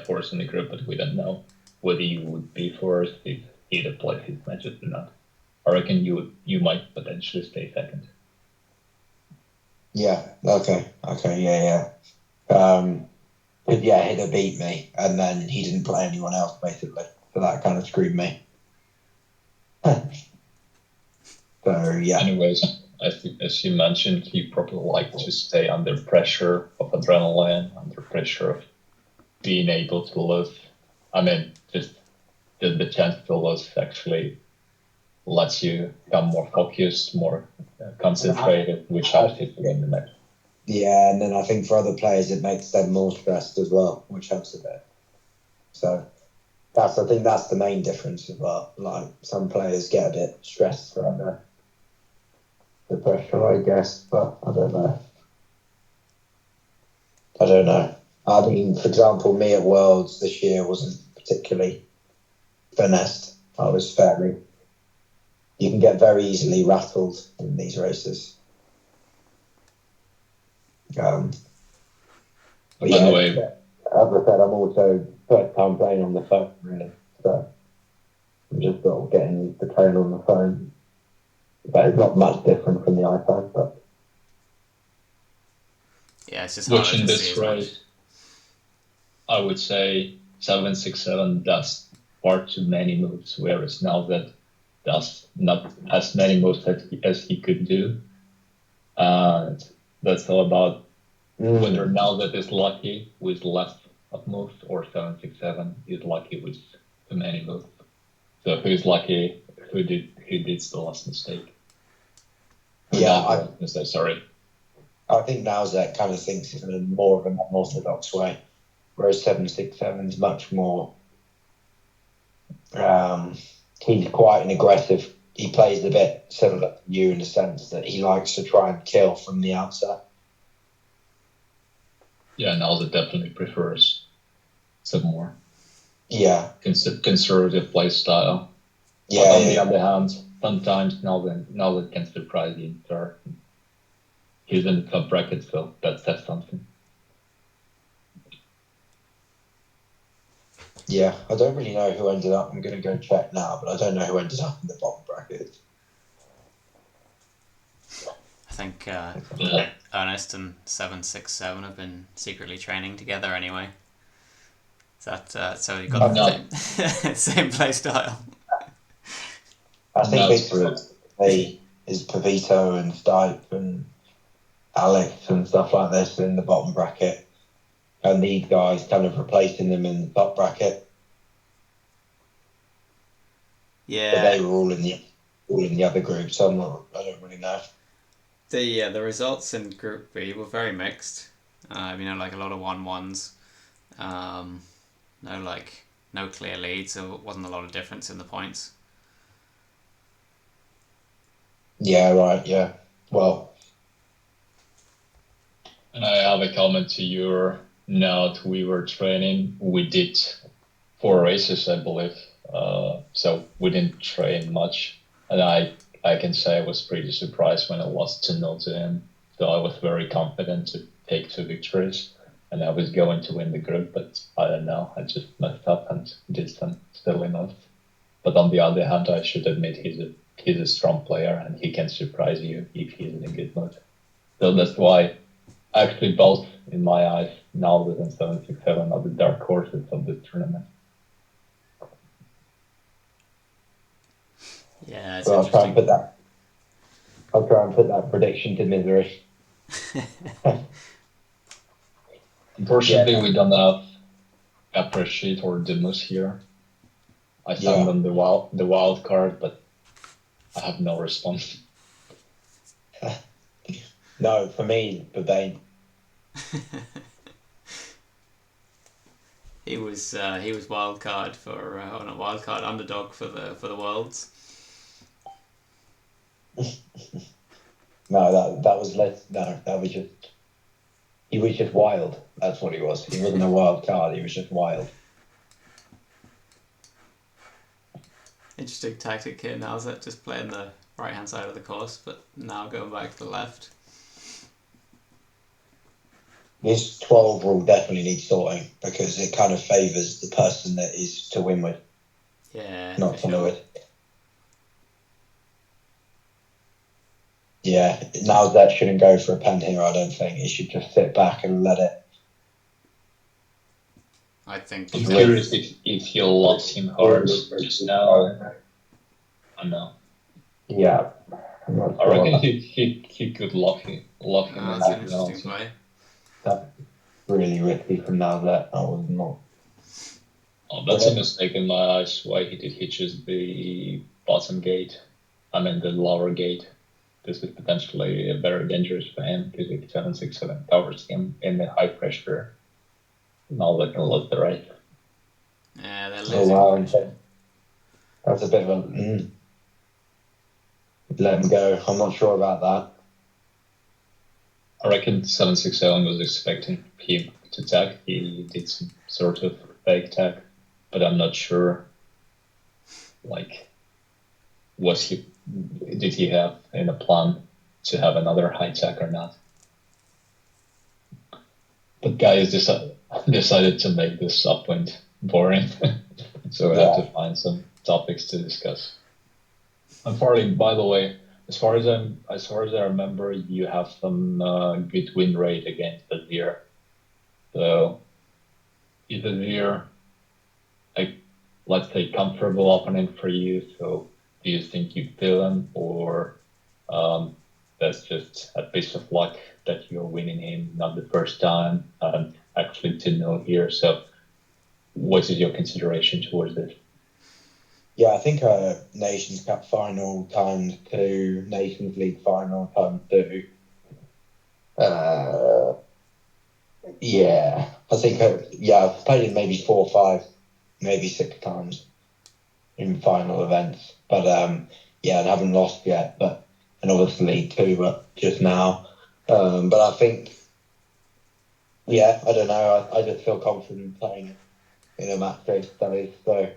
A: fourth in the group, but we don't know whether you would be first if he'd have played his matches or not. I reckon you might potentially stay second.
C: Yeah. Okay. Yeah. But yeah, he'd have beat me, and then he didn't play anyone else basically, so that kind of screwed me. So yeah.
A: Anyways, as you mentioned, you probably like to stay under pressure of adrenaline, under pressure of being able to lose. I mean, just the chance to lose actually lets you become more focused, more concentrated, which helps you to win the match.
C: Yeah, and then I think for other players it makes them more stressed as well, which helps a bit. So I think that's the main difference as well. Like some players get a bit stressed from the pressure, I guess, but I don't know. I mean, for example, me at Worlds this year wasn't particularly finessed. I was fairly. You can get very easily rattled in these races. But yeah,
A: Anyway,
C: as I said, I'm also first time playing on the phone, really. So I'm just sort of getting used to playing on the phone. But it's not much different from the iPad. But
B: yeah, it's just harder
A: watching
B: to
A: this
B: see
A: race, I would say 767 does far too many moves, whereas Nauzet does not as many moves as he could do. That's all about whether Nauzet is lucky with less of moves or 767 is lucky with too many moves. So who's lucky who did the last mistake?
C: Yeah,
A: Sorry.
C: I think Nauzet kind of thinks it's in more of an unorthodox way, whereas 767 is much more. He's quite an aggressive. He plays a bit similar to you in the sense that he likes to try and kill from the outset.
A: Yeah, Nauzet definitely prefers some more conservative play style.
C: Yeah.
A: But on the other hand, sometimes Nauzet can surprise you in third. He's in the top bracket, so that says something.
C: Yeah, I don't really know who ended up. I'm going to go check now, but I don't know who ended up in the bottom bracket.
B: I think Ernest and 767 have been secretly training together anyway. So you got the same play style.
C: I think basically is Pavito and Stipe and Alex and stuff like this in the bottom bracket, and these guys kind of replacing them in the top bracket.
B: Yeah,
C: but they were all in the other group, so I don't really know.
B: The results in Group B were very mixed. Like a lot of 1-1s. No clear lead, so it wasn't a lot of difference in the points.
C: Yeah, right, yeah. Well.
A: And I have a comment to your note. We were training. We did 4 races, I believe. So we didn't train much. And I can say I was pretty surprised when I lost 2-0 to him. So I was very confident to take 2 victories. And I was going to win the group, but I don't know. I just messed up and did some silly moves. But on the other hand, I should admit he's a strong player and he can surprise you if he's in a good mood. So that's why, actually, both in my eyes, Nauzet and 767 are the dark horses of this tournament.
B: Yeah, it's
C: I'll try and put that prediction to misery.
A: Unfortunately, we don't have a sheet or Dimus here. I signed on the wild card, but I have no response.
C: No, for me, Babane.
B: He was wild card for not wild card underdog for the Worlds.
C: No, that was less. No, that was just. He was just wild. That's what he was. He wasn't a wild card. He was just wild.
B: Interesting tactic here. Now is that just playing the right hand side of the course, but now going back to the left.
C: This 12 rule definitely needs sorting because it kind of favours the person that is to win with.
B: Yeah.
C: Not to know it. Yeah, Nauzet shouldn't go for a pen here, I don't think. He should just sit back and let it.
B: I think
A: I'm curious if he'll lock him hard just now. I know.
C: Yeah.
A: I reckon he could lock him.
B: That's an interesting play.
C: That's really risky from Nauzet. I was not.
A: Oh, that's a mistake in my eyes. Why he chose the bottom gate? I mean the lower gate. This is potentially very dangerous for him because if 767 covers him in the high pressure, Nauzet can lose the race.
B: Yeah, they're losing.
C: That's a bit of a. Let him go. I'm not sure about that.
A: I reckon 767 was expecting him to tag. He did some sort of fake tag, but I'm not sure. Did he have in a plan to have another high tag or not? But guys decided to make this upwind boring, so we have to find some topics to discuss. And Farley, by the way, as far as I remember, you have some good win rate against Asere. So is Asere let's say comfortable opponent for you? So do you think you feel him, or that's just a piece of luck that you're winning him not the first time, actually 2-0 here? So what is your consideration towards this?
C: Yeah, I think Nations Cup final ×2, Nations League final ×2. Yeah, I think I've played it maybe 4 or 5, maybe 6 times in final events, but yeah, I haven't lost yet. But and obviously 2 just now. But I think yeah, I don't know. I just feel confident playing in a match day studies. So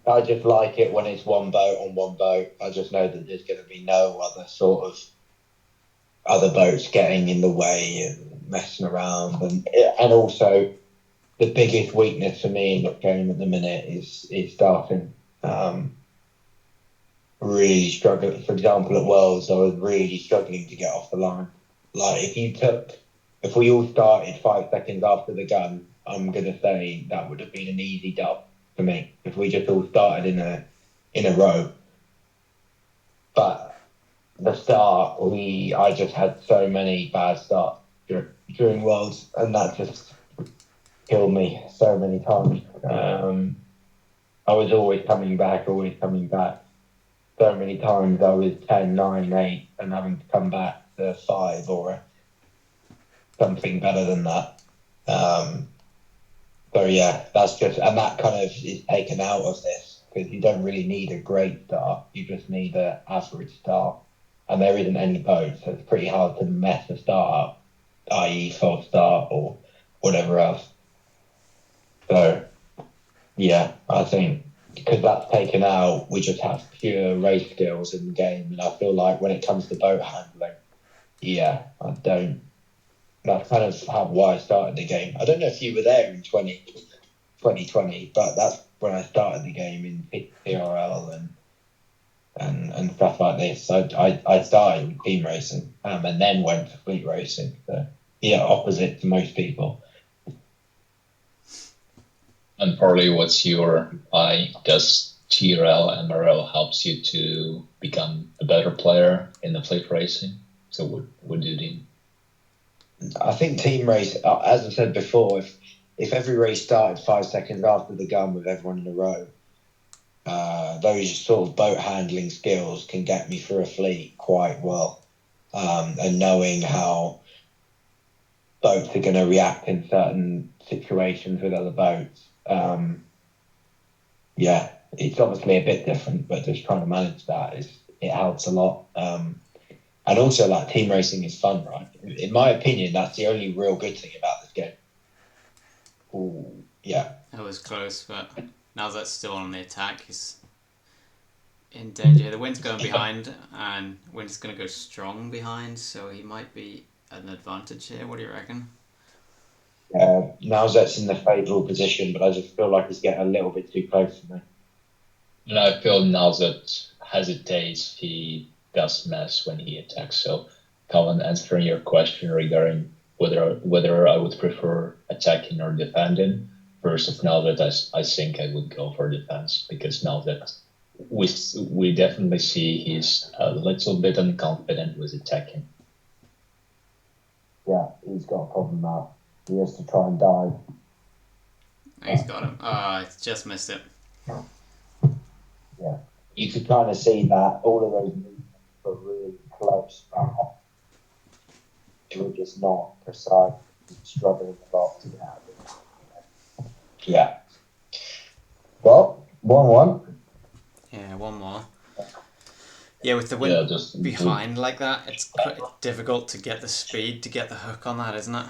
C: I just like it when it's one boat on one boat. I just know that there's going to be no other sort of other boats getting in the way and messing around, and also the biggest weakness for me in the game at the minute is starting. Really struggling. For example, at Worlds, I was really struggling to get off the line. Like if we all started 5 seconds after the gun, I'm gonna say that would have been an easy dub for me if we just all started in a row. But the start, I just had so many bad starts during Worlds, and that just killed me so many times. I was always coming back, always coming back. So many times I was 10, 9, 8 and having to come back to 5 or something better than that. So yeah, that's just, and that kind of is taken out of this because you don't really need a great start. You just need an average start. And there isn't any boat, so it's pretty hard to mess a start up, i.e. false start or whatever else. So yeah, I think because that's taken out, we just have pure race skills in the game. And I feel like when it comes to boat handling, yeah, I don't. That's kind of why I started the game. I don't know if you were there in 2020, but that's when I started the game in PRL and stuff like this. So I started with team racing and then went to fleet racing. So yeah, opposite to most people.
A: And Farley, what's your eye? Does TRL MRL helps you to become a better player in the fleet racing? So what do you think?
C: I think team race, as I said before, if every race started 5 seconds after the gun with everyone in a row, those sort of boat handling skills can get me through a fleet quite well. And knowing how boats are going to react in certain situations with other boats. Yeah, it's obviously a bit different, but just trying to manage that it helps a lot. And also, like team racing is fun, right? In my opinion, that's the only real good thing about this game. Ooh, yeah.
B: It was close, but now that's still on the attack. He's in danger. The wind's going behind, and wind's going to go strong behind, so he might be at an advantage here. What do you reckon?
C: Nauzet's in the favourable position, but I just feel like he's getting a little bit too close to me.
A: And I feel now that hesitates, he does mess when he attacks. So, Colin, answering your question regarding whether I would prefer attacking or defending versus now that I think I would go for defense because now that we definitely see he's a little bit unconfident with attacking.
C: Yeah, he's got a problem now. He has to try and dive.
B: He's got him. It's just missed it.
C: Yeah, you could kind of see that all of those movements were really close, but they were just not precise. Struggling a lot to get out of it. Yeah. Well, 1-1.
B: Yeah, one more. Yeah, with the wind behind like that, it's quite difficult to get the speed to get the hook on that, isn't it?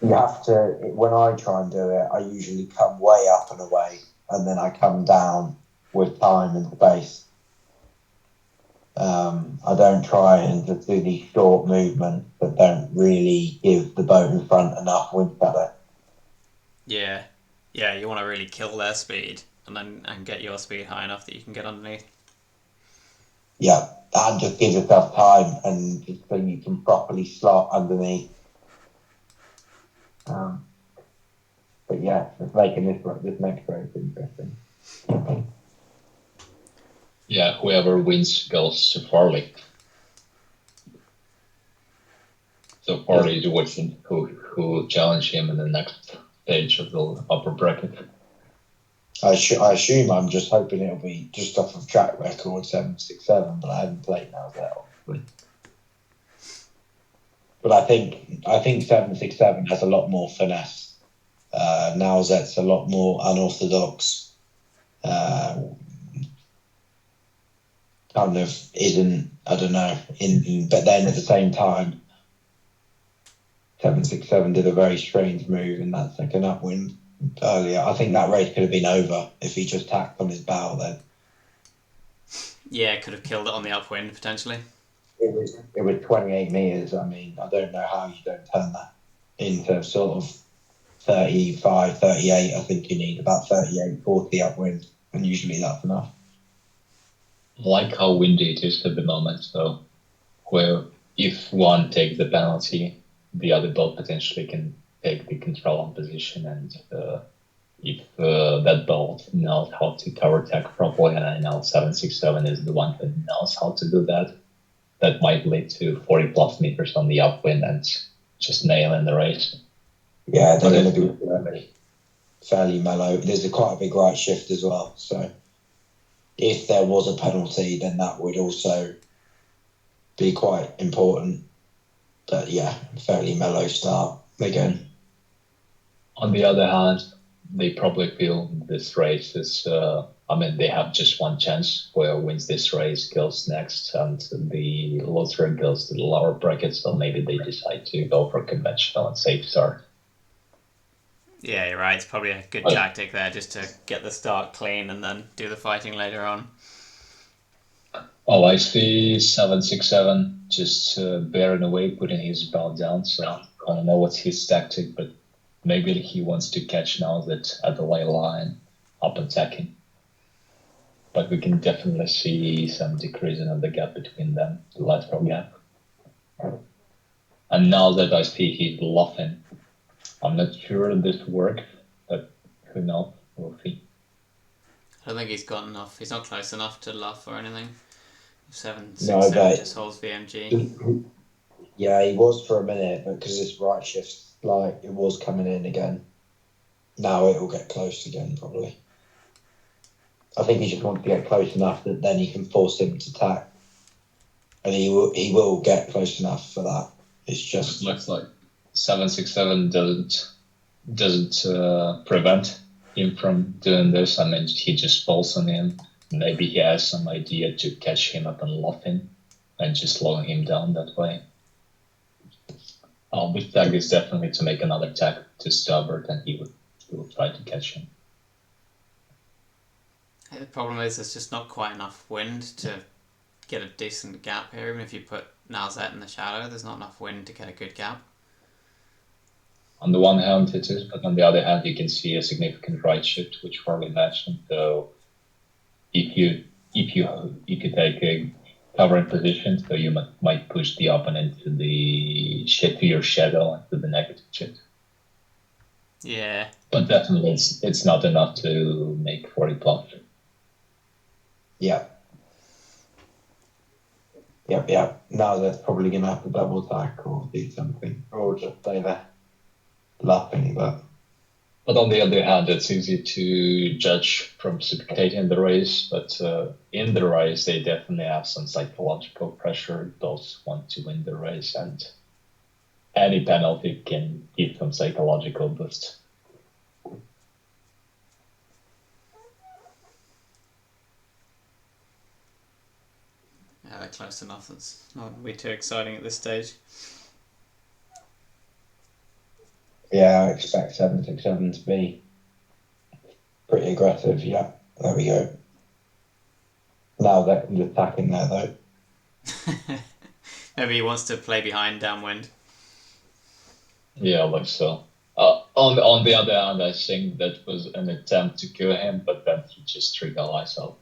C: You have to, when I try and do it, I usually come way up and away, and then I come down with time and space. I don't try and just do these short movements that don't really give the boat in front enough wind cover.
B: Yeah, you want to really kill their speed and get your speed high enough that you can get underneath.
C: Yeah, and just give yourself time and just so you can properly slot underneath. But yeah, it's making this next race interesting.
A: Yeah, whoever wins goes to Farley. So Farley is watching who challenge him in the next stage of the upper bracket.
C: I assume I'm just hoping it'll be just off of track record 767, but I haven't played Nauzet obviously. But I think 767 has a lot more finesse. Nauzet's a lot more unorthodox. Kind of isn't, I don't know. But then at the same time, 767 did a very strange move in that second upwind earlier. I think that race could have been over if he just tacked on his bow then.
B: Yeah, could have killed it on the upwind potentially.
C: It was 28 metres. I mean, I don't know how you don't turn that into sort of 35, 38. I think you need about 38, 40 upwind, and usually that's enough.
A: I like how windy it is at the moment, so where if one takes the penalty, the other boat potentially can take the control on position, and if that boat knows how to cover tech properly, and I know 767 is the one that knows how to do that, that might lead to 40 plus meters on the upwind and just nail in the race.
C: Yeah, they're going to be fairly mellow. There's quite a big right shift as well, so if there was a penalty, then that would also be quite important. But yeah, fairly mellow start again.
A: On the other hand, they probably feel this race is, they have just one chance. Whoever wins this race goes next, and the loser goes to the lower bracket, so maybe they decide to go for conventional and safe start.
B: Yeah, you're right. It's probably a good tactic there, just to get the start clean and then do the fighting later on.
A: Oh, I see 767 just bearing away, putting his belt down, so I don't know what's his tactic, but maybe he wants to catch Nauzet at the lay line, up attacking. But we can definitely see some decreasing of the gap between them, the lateral gap. And now that I see he's bluffing, I'm not sure this works, but who knows? We'll see.
B: I don't think he's got enough. He's not close enough to luff or anything. 767 just holds VMG.
C: Yeah, he was for a minute, but because this right shift, like it was coming in again. Now it will get close again, probably. I think he just wants to get close enough that then he can force him to tack, and he will get close enough for that. It's just
A: it looks like 767 doesn't prevent him from doing this. I mean, he just falls on him. Maybe he has some idea to catch him up and luff him and just slow him down that way. Big tag is definitely to make another tag to starboard, and he will try to catch him.
B: The problem is there's just not quite enough wind to get a decent gap here. Even if you put Nauzet in the shadow, there's not enough wind to get a good gap.
A: On the one hand it is, but on the other hand you can see a significant right shift, which Farley mentioned. So if you take a covering position, so you might push the opponent to your shadow and to the negative shift.
B: Yeah.
A: But definitely it's not enough to make 40 plus.
C: Yeah. Yep. Now that's probably going to have to double tack or do something, or just stay there laughing. But
A: on the other hand, it's easy to judge from spectating the race. But in the race, they definitely have some psychological pressure. Those want to win the race, and any penalty can give them psychological boost.
B: Yeah, they're close enough. It's not going to be too exciting at this stage.
C: Yeah, I expect 767 to be pretty aggressive. Yeah, there we go. Now they're just attacking there, though.
B: Maybe he wants to play behind downwind.
A: Yeah, like so. On the other hand, I think that was an attempt to kill him, but then he just triggered himself.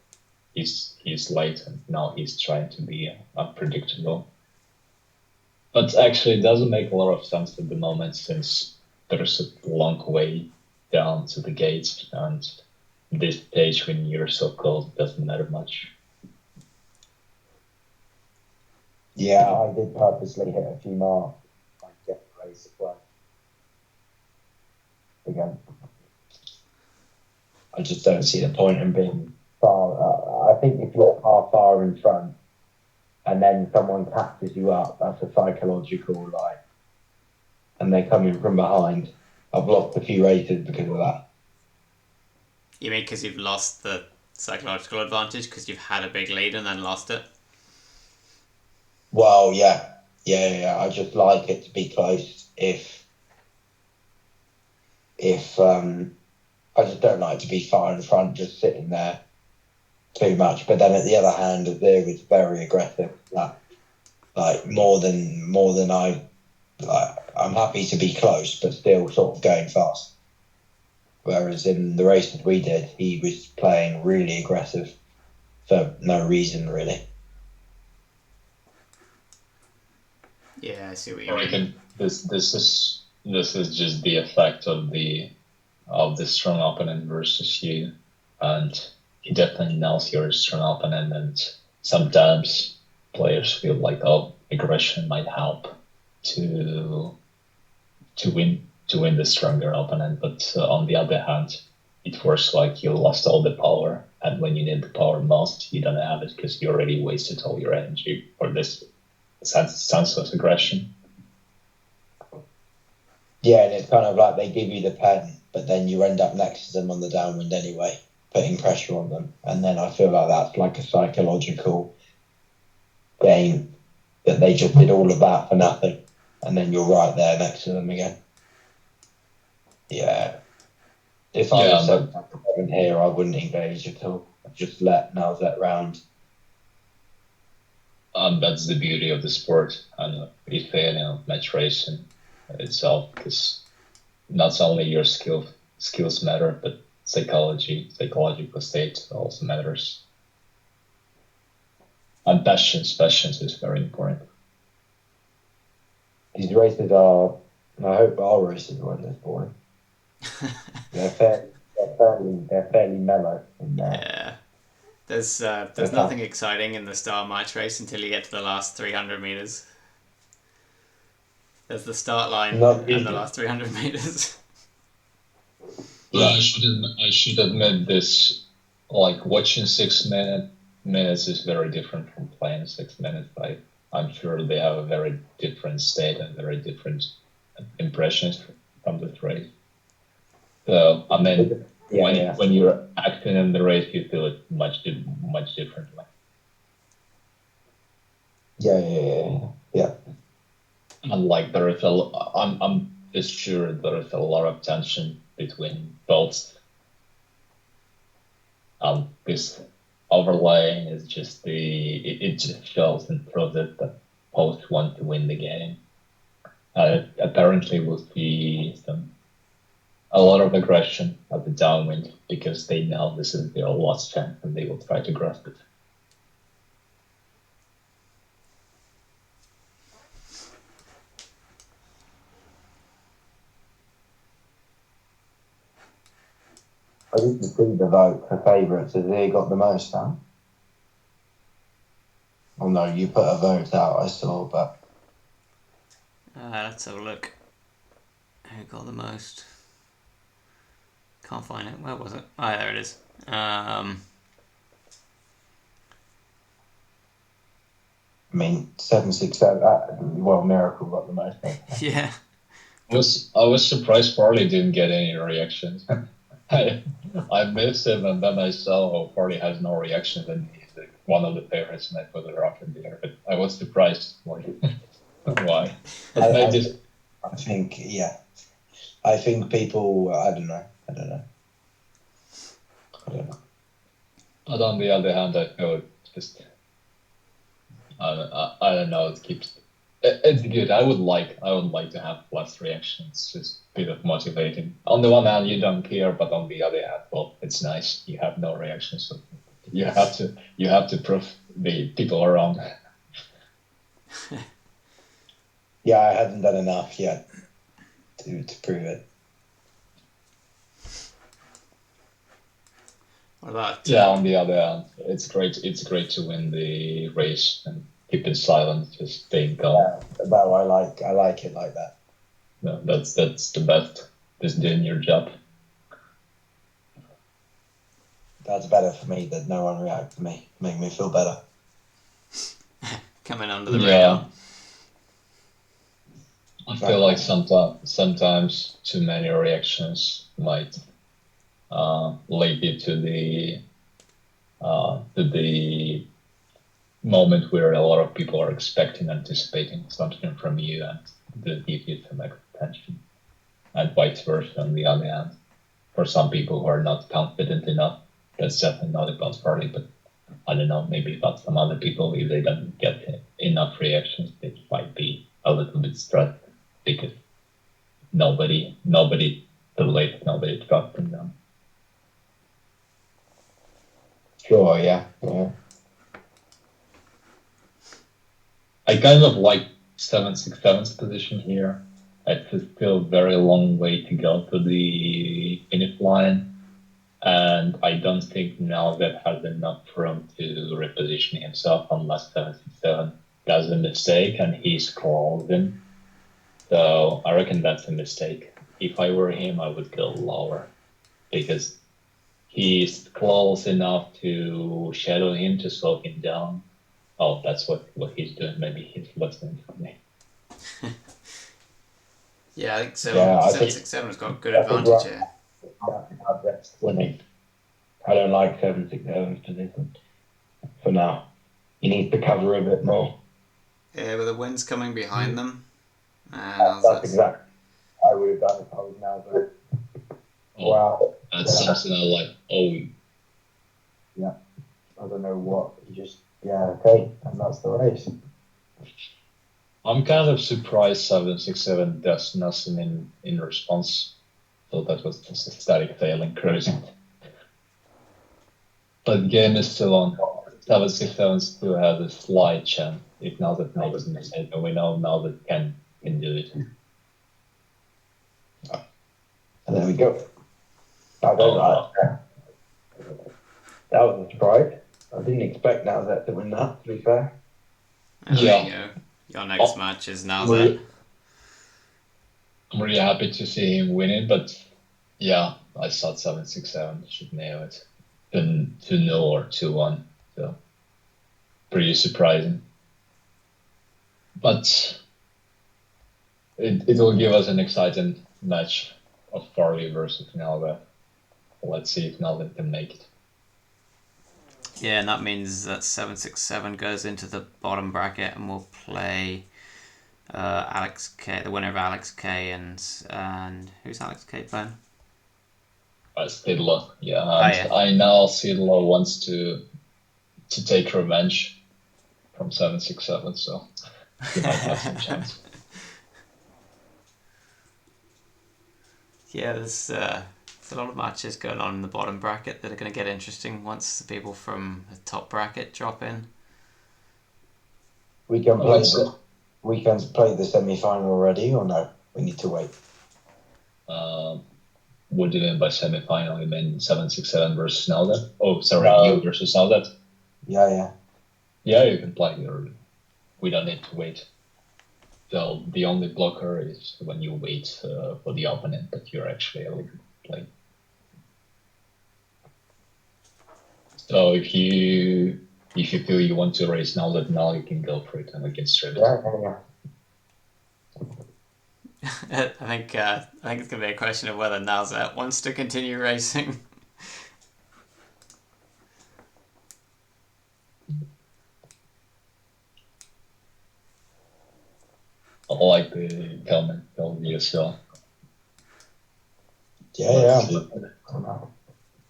A: He's late, and now he's trying to be unpredictable. But actually, it doesn't make a lot of sense at the moment, since there's a long way down to the gates, and this stage, when you're so close, doesn't matter much.
C: Yeah, I did purposely hit a few marks to get the race as well. Again. I just don't see the point in being far. I think if you're far in front and then someone catches you up, that's a psychological like, and they're coming from behind. I've lost a few races because of that.
B: You mean because you've lost the psychological advantage because you've had a big lead and then lost it?
C: Well, yeah. I just like it to be close. If I just don't like to be far in front, just sitting there too much. But then at the other hand, Asere is very aggressive. Like more than I like. I'm happy to be close, but still sort of going fast. Whereas in the races we did, he was playing really aggressive for no reason, really.
B: Yeah, I see what you
A: I
B: mean.
A: reckon this is just the effect of the strong opponent versus you, and he definitely knows you're a strong opponent, and sometimes players feel like, oh, aggression might help to win the stronger opponent, but on the other hand, it works like you lost all the power, and when you need the power most, you don't have it because you already wasted all your energy for this senseless aggression.
C: Yeah, and it's kind of like they give you the pen, but then you end up next to them on the downwind anyway, putting pressure on them. And then I feel like that's like a psychological game that they just did all of that for nothing. And then you're right there next to them again. Yeah. If I was 7 here, I wouldn't engage at all. I'd just let Nauzet round.
A: That's the beauty of the sport and match racing itself, because not only your skills matter, but psychological state also matters. And patience is very important.
C: These races are, I hope our races weren't this boring. They're fairly mellow in there.
B: Yeah. There's nothing exciting in the start March race until you get to the last 300 meters. There's the start line and the last 300 meters.
A: Yeah, I should admit this. Like watching 6 minutes is very different from playing 6 minutes. I'm sure they have a very different state and very different impressions from the race. So I mean, when you're acting in the race, you feel it much differently.
C: Yeah.
A: And like there is I'm just sure there is a lot of tension between both. This overlaying is just it just shows and proves it that both want to win the game. Apparently, we'll see a lot of aggression at the downwind because they know this is their last chance and they will try to grasp it.
C: I didn't see the vote for favourites. Has he got the most, huh? Oh no, you put a vote out, I saw, but...
B: Let's have a look. Who got the most? Can't find it. Where was it? Oh, there it is.
C: I mean, 767. Well, Miracle got the most.
B: Yeah.
A: I was surprised Farley didn't get any reactions. I missed him, and then I saw Farley has no reactions, and he's one of the favorites, and I put the rock in there. But I was surprised. Why?
C: I think, yeah. I think people. I don't know.
A: But on the other hand, I feel just. I don't know. It keeps. It's good. I would like to have less reactions. Just a bit of motivating. On the one hand, you don't care, but on the other hand, well, it's nice. You have no reactions, so you have to prove the people are wrong.
C: Yeah, I haven't done enough yet to prove it.
B: What about?
A: Yeah. On the other hand, it's great. It's great to win the race and keep it silent, just staying calm.
C: Yeah, I like it like that.
A: No, that's the best. Just doing your job.
C: That's better for me that no one reacts to me. Make me feel better.
B: Coming under the
A: Yeah,
B: radar.
A: I feel like sometimes too many reactions might lead you to the moment where a lot of people are expecting, anticipating something from you, and they give you some extra attention, and vice versa. On the other hand, for some people who are not confident enough, that's definitely not about Farley, but I don't know, maybe about some other people, if they don't get enough reactions, they might be a little bit stressed because nobody believes, nobody trusts in them.
C: Sure, yeah.
A: I kind of like 767's position here. It's still a very long way to go to the finish line, and I don't think Nauzet has enough room to reposition himself unless 767 does a mistake and he's closing. So I reckon that's a mistake. If I were him, I would go lower because he's close enough to shadow him to slow him down. Oh, that's what he's doing. Maybe he's listening to me.
B: Yeah, I think
C: Yeah, I
B: 767 has got a good
C: I think
B: advantage here.
C: Nauzet winning. I don't like 767's position for now. He needs to cover a bit more.
B: Yeah, but the wind's coming behind them.
C: That's exactly what I would have done if I was Nauzet.
A: Oh,
C: Wow.
A: that's something I like. Oh,
C: Yeah. I don't know what. He just, yeah, okay. And that's the race.
A: I'm kind of surprised 767 does nothing in response. So that was just a static failing cruising. But the game is still on. 767 still has a slight chance. If Nauzet makes a mistake, and we know Nauzet can do it.
C: And there we go. That was a surprise. I didn't expect Nauzet to win that, to be fair.
B: There you go. Your next match is Nauzet.
A: I'm really happy to see him winning, but yeah, I thought 767 should nail it. 2-0 or 2-1. So pretty surprising. But it will give us an exciting match of Farley versus Nalva. Let's see if Nalva can make it.
B: Yeah, and that means that 767 goes into the bottom bracket and we'll play Alex K, the winner of Alex K, and who's Alex K playing?
A: Stidler, yeah.
B: Yeah.
A: I know Stidler wants to take revenge from 767, so he might have some chance.
B: Yeah, there's a lot of matches going on in the bottom bracket that are going to get interesting once the people from the top bracket drop in.
C: We can play the semi-final already, or no? We need to wait.
A: What do you mean by semi-final? You mean 767 versus Nalda? Oh, sorry, you versus Nalda?
C: Yeah.
A: Yeah, you can play early. We don't need to wait. So the only blocker is when you wait for the opponent that you're actually able to play. So if you feel you want to race Nalda now, you can go for it and we can strip it.
C: Yeah.
B: I think it's going to be a question of whether Nauzet wants to continue racing.
A: I like the comment of the ESL.
C: Yeah.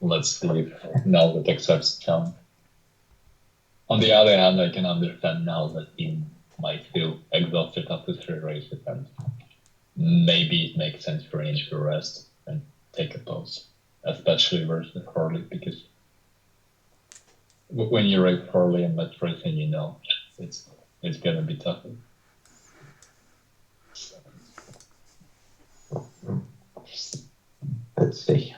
A: Let's see if Nalda accepts the challenge. On the other hand, I can understand now that he might feel exhausted after 3 races, and maybe it makes sense for him to rest and take a pause, especially versus Farley, because when you race Farley and let racing, you know it's gonna be tough.
C: Let's see.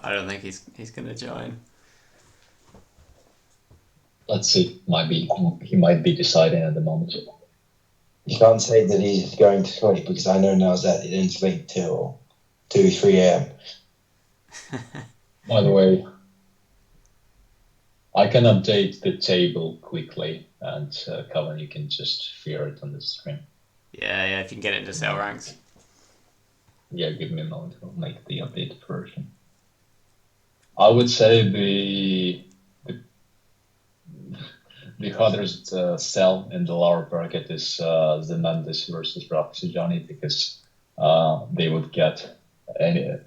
B: I don't think he's going to join.
A: Let's see. He might be deciding at the moment.
C: You can't say that he's going to sleep because I know Nauzet he didn't sleep till 2-3 a.m.
A: By the way, I can update the table quickly, and Coven, you can just fear it on the screen.
B: Yeah, if you can get it into sale ranks.
A: Yeah, give me a moment. I'll make the updated version. I would say the hardest sell in the lower bracket is Zemandis versus Rafsijani, because they would get any.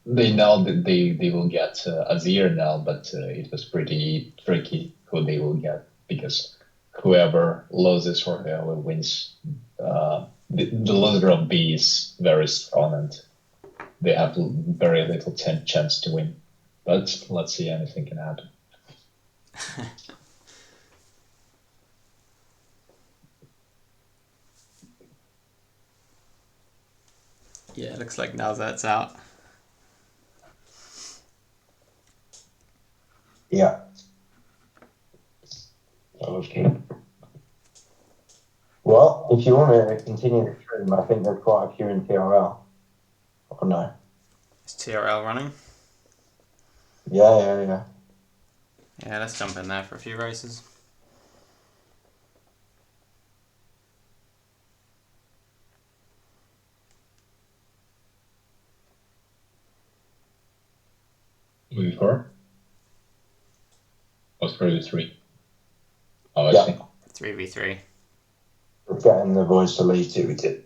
A: They know that they will get Asere now, but it was pretty tricky who they will get, because whoever loses or whoever wins, the loser of B is very strong, and they have very little chance to win. But let's see, anything can happen.
B: Yeah, looks like Nauzet's out.
C: Yeah. Okay. Well, if you want to continue the stream, I think there's quite a few in TRL. Or no?
B: Is TRL running?
C: Yeah.
B: Yeah, let's jump in there for a few races.
A: Moving forward. Or 3v3? Oh, I
C: Yeah.
A: see.
B: 3v3.
C: We're getting the boys to leave 2v2.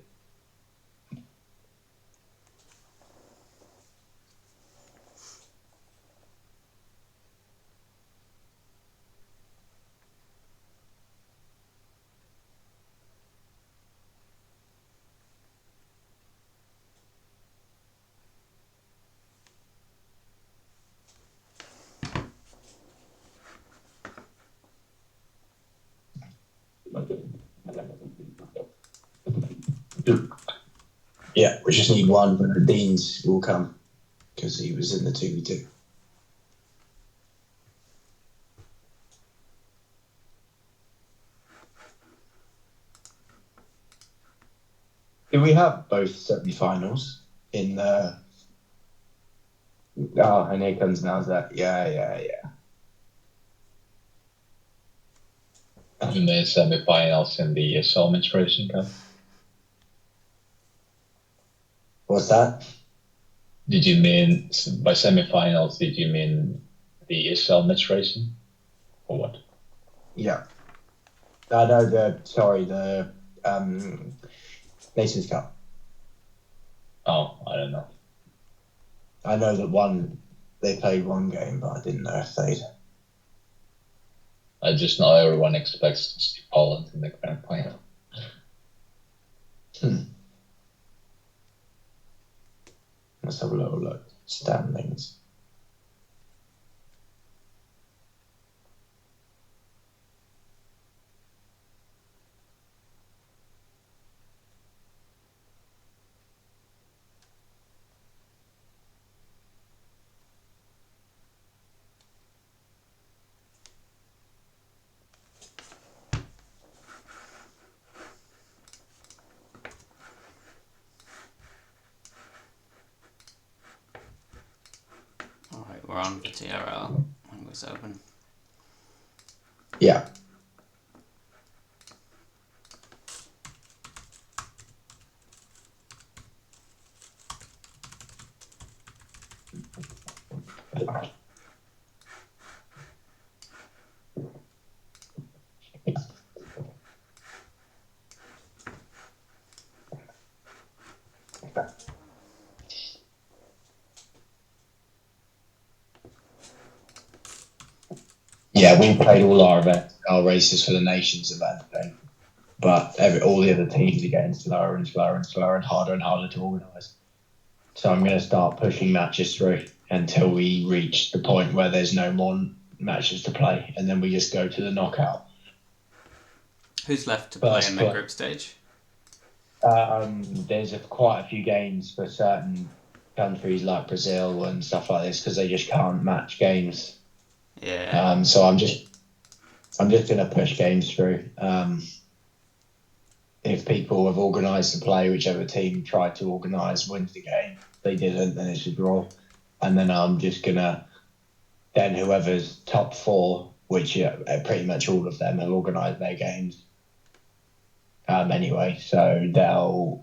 C: Yeah, we just need one, but the Deans will come because he was in the 2v2. Do we have both semi-finals in the... Oh, and here comes Nauzet. Yeah.
A: In the semi-finals in the ESL Menstruation Cup.
C: What's that?
A: Did you mean, by semi-finals, did you mean the ESL Menstruation? Or what?
C: Yeah. No, the Nations Cup.
A: Oh, I don't know.
C: I know that they played one game, but I didn't know if they'd...
A: I just know everyone expects to see Poland in the grand final.
C: Let's have a little look. Standings.
B: Alright, we're on for TRL. When was open.
C: Yeah. Yeah, we played all our races for the Nations event thing, but all the other teams are getting slower and harder to organise. So I'm going to start pushing matches through until we reach the point where there's no more matches to play, and then we just go to the knockout.
B: Who's left to play in the group stage?
C: There's quite a few games for certain countries like Brazil and stuff like this because they just can't match games.
B: Yeah.
C: So I'm just going to push games through. If people have organised to play, whichever team tried to organise wins the game. If they didn't, then it's a draw. and then I'm just gonna then whoever's top 4, which pretty much all of them have organised their games anyway, so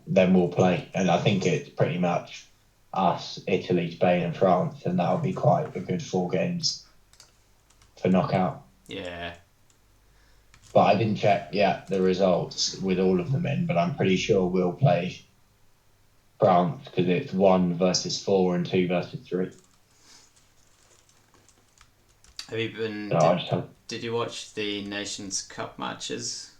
C: then we'll play, and I think it's pretty much us, Italy, Spain, and France, and that'll be quite a good 4 games for knockout.
B: Yeah.
C: But I didn't check yet the results with all of them in, but I'm pretty sure we'll play France because it's 1 versus 4 and 2 versus 3.
B: Have you been?
C: So
B: did you watch the Nations Cup matches?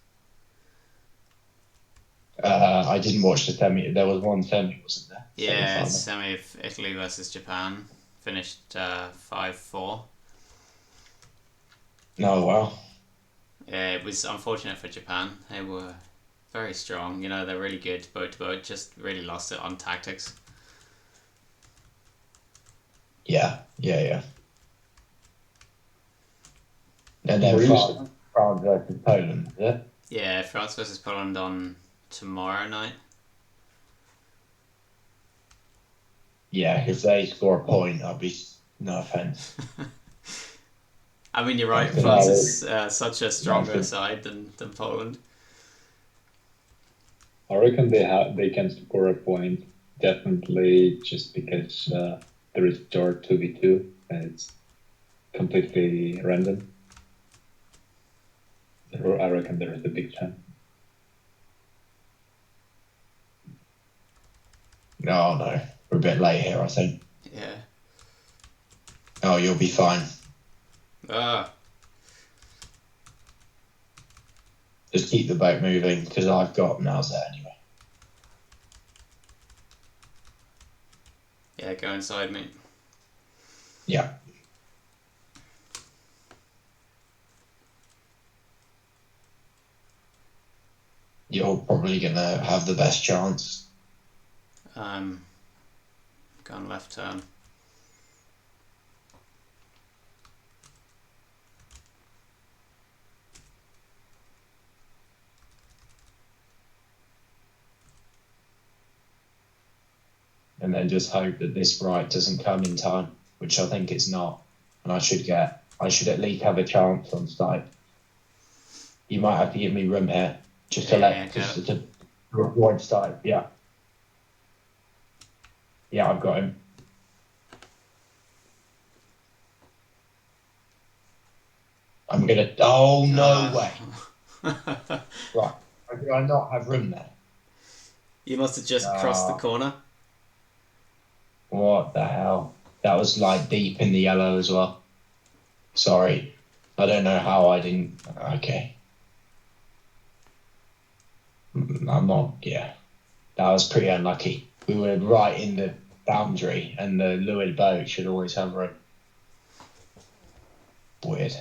C: I didn't watch the semi. There was one semi, wasn't there?
B: Yeah, semi of Italy versus Japan. Finished 5-4.
C: Oh, wow.
B: Yeah, it was unfortunate for Japan. They were very strong. You know, they're really good boat to boat. Just really lost it on tactics.
C: Yeah. And then France versus Poland, is it?
B: Yeah, France versus Poland on tomorrow night.
C: Yeah, if they score a point, I'll be... No offence.
B: I mean, you're right. France is such a stronger side than Poland.
A: I reckon they can score a point, definitely, just because there is door 2v2 and it's completely random. I reckon there is a big chance.
C: No, we're a bit late here, I think.
B: Yeah.
C: Oh, you'll be fine. Just keep the boat moving because I've got Nauzet anyway.
B: Yeah, go inside, mate.
C: Yeah. You're probably going to have the best chance.
B: Gone left turn.
C: And then just hope that this right doesn't come in time, which I think it's not. And I should at least have a chance on side. You might have to give me room here just to avoid side. Yeah. Yeah, I've got him. I'm going to... Oh, no way. Right. Do I not have room there?
B: You must have just crossed the corner.
C: What the hell? That was like deep in the yellow as well. Sorry. I don't know how I didn't... Okay. I'm not... Yeah. That was pretty unlucky. We were right in the boundary and the lured boat should always have room. Weird.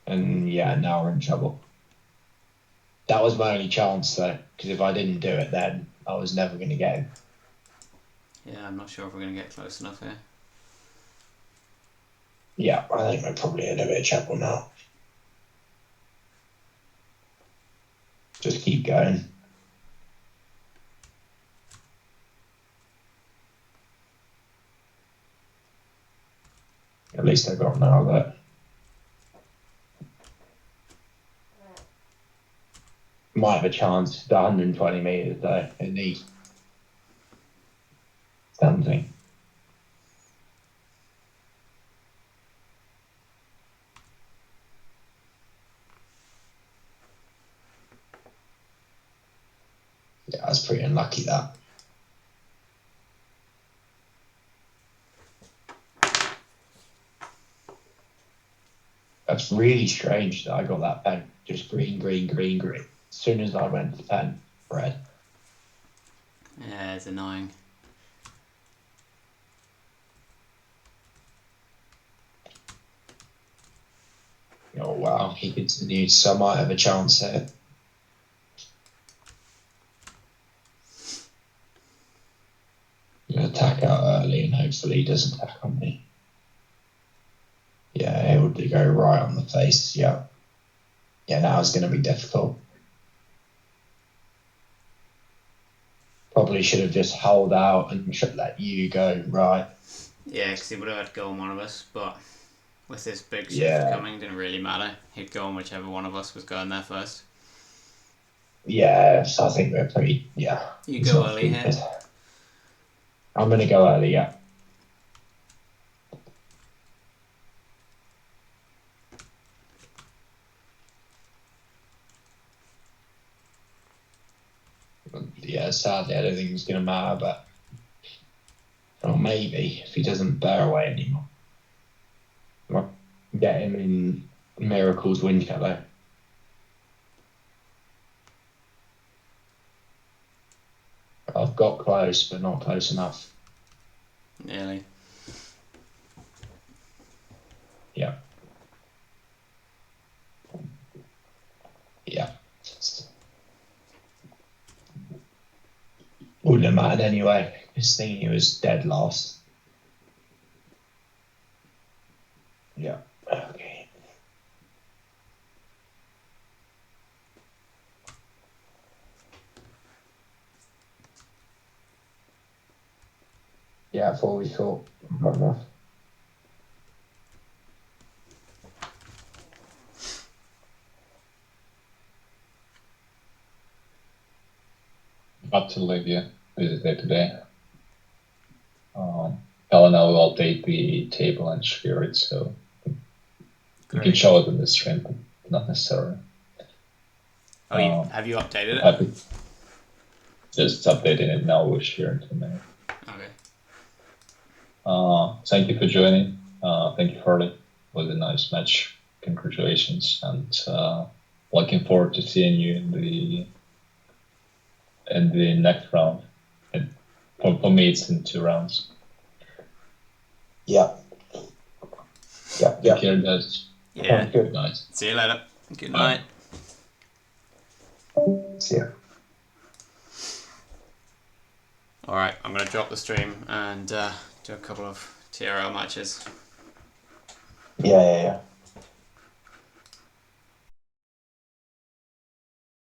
C: And yeah, now we're in trouble. That was my only chance though, because if I didn't do it then, I was never going to get him.
B: Yeah, I'm not sure if we're going to get close enough here.
C: Yeah, I think we're probably in a bit of trouble now. Just keep going. At least I got now that. Might have a chance. The 120 metres though, it needs something. Yeah, that's pretty unlucky that. That's really strange that I got that pen. Just green. As soon as I went to pen, red.
B: Yeah, it's annoying.
C: Oh wow, he continued, so I might have a chance here. I'm going to attack out early and hopefully he doesn't attack on me. Yeah, it would go right on the face, yeah. Yeah, now it's going to be difficult. Probably should have just held out and should let you go, right?
B: Yeah, because he would have had to go on one of us, but with this big shift
C: Yeah.
B: coming, didn't really matter. He'd go on whichever one of us was going there first.
C: Yeah, so I think we're pretty,
B: You
C: it's
B: go
C: not
B: early here.
C: stupid. I'm going to go early, yeah. Yeah, sadly, I don't think it's going to matter, but or maybe if he doesn't bear away anymore. I'll get him in Miracles wind though. I've got close, but not close enough.
B: Nearly.
C: Yeah. Yeah. Wouldn't have mattered anyway. This thing, he was dead last. Yeah. Okay. Yeah, that's what we thought. Got enough.
A: Absolutely, yeah. This is day to day. Helena will update the table and share it, so you can show it in the stream, but not necessarily.
B: Oh, have you updated it?
A: Happy. Just updating it now. We'll share it in a minute.
B: Okay.
A: Thank you for joining. Thank you, Farley. It was a nice match. Congratulations, and looking forward to seeing you in the next round. And for me, it's in 2 rounds.
C: Yeah. Yeah.
A: Take care, guys.
B: Yeah.
C: Good
A: night.
B: See you later. Good night.
C: See ya.
B: Alright, I'm going to drop the stream and do a couple of TRL matches.
C: Yeah.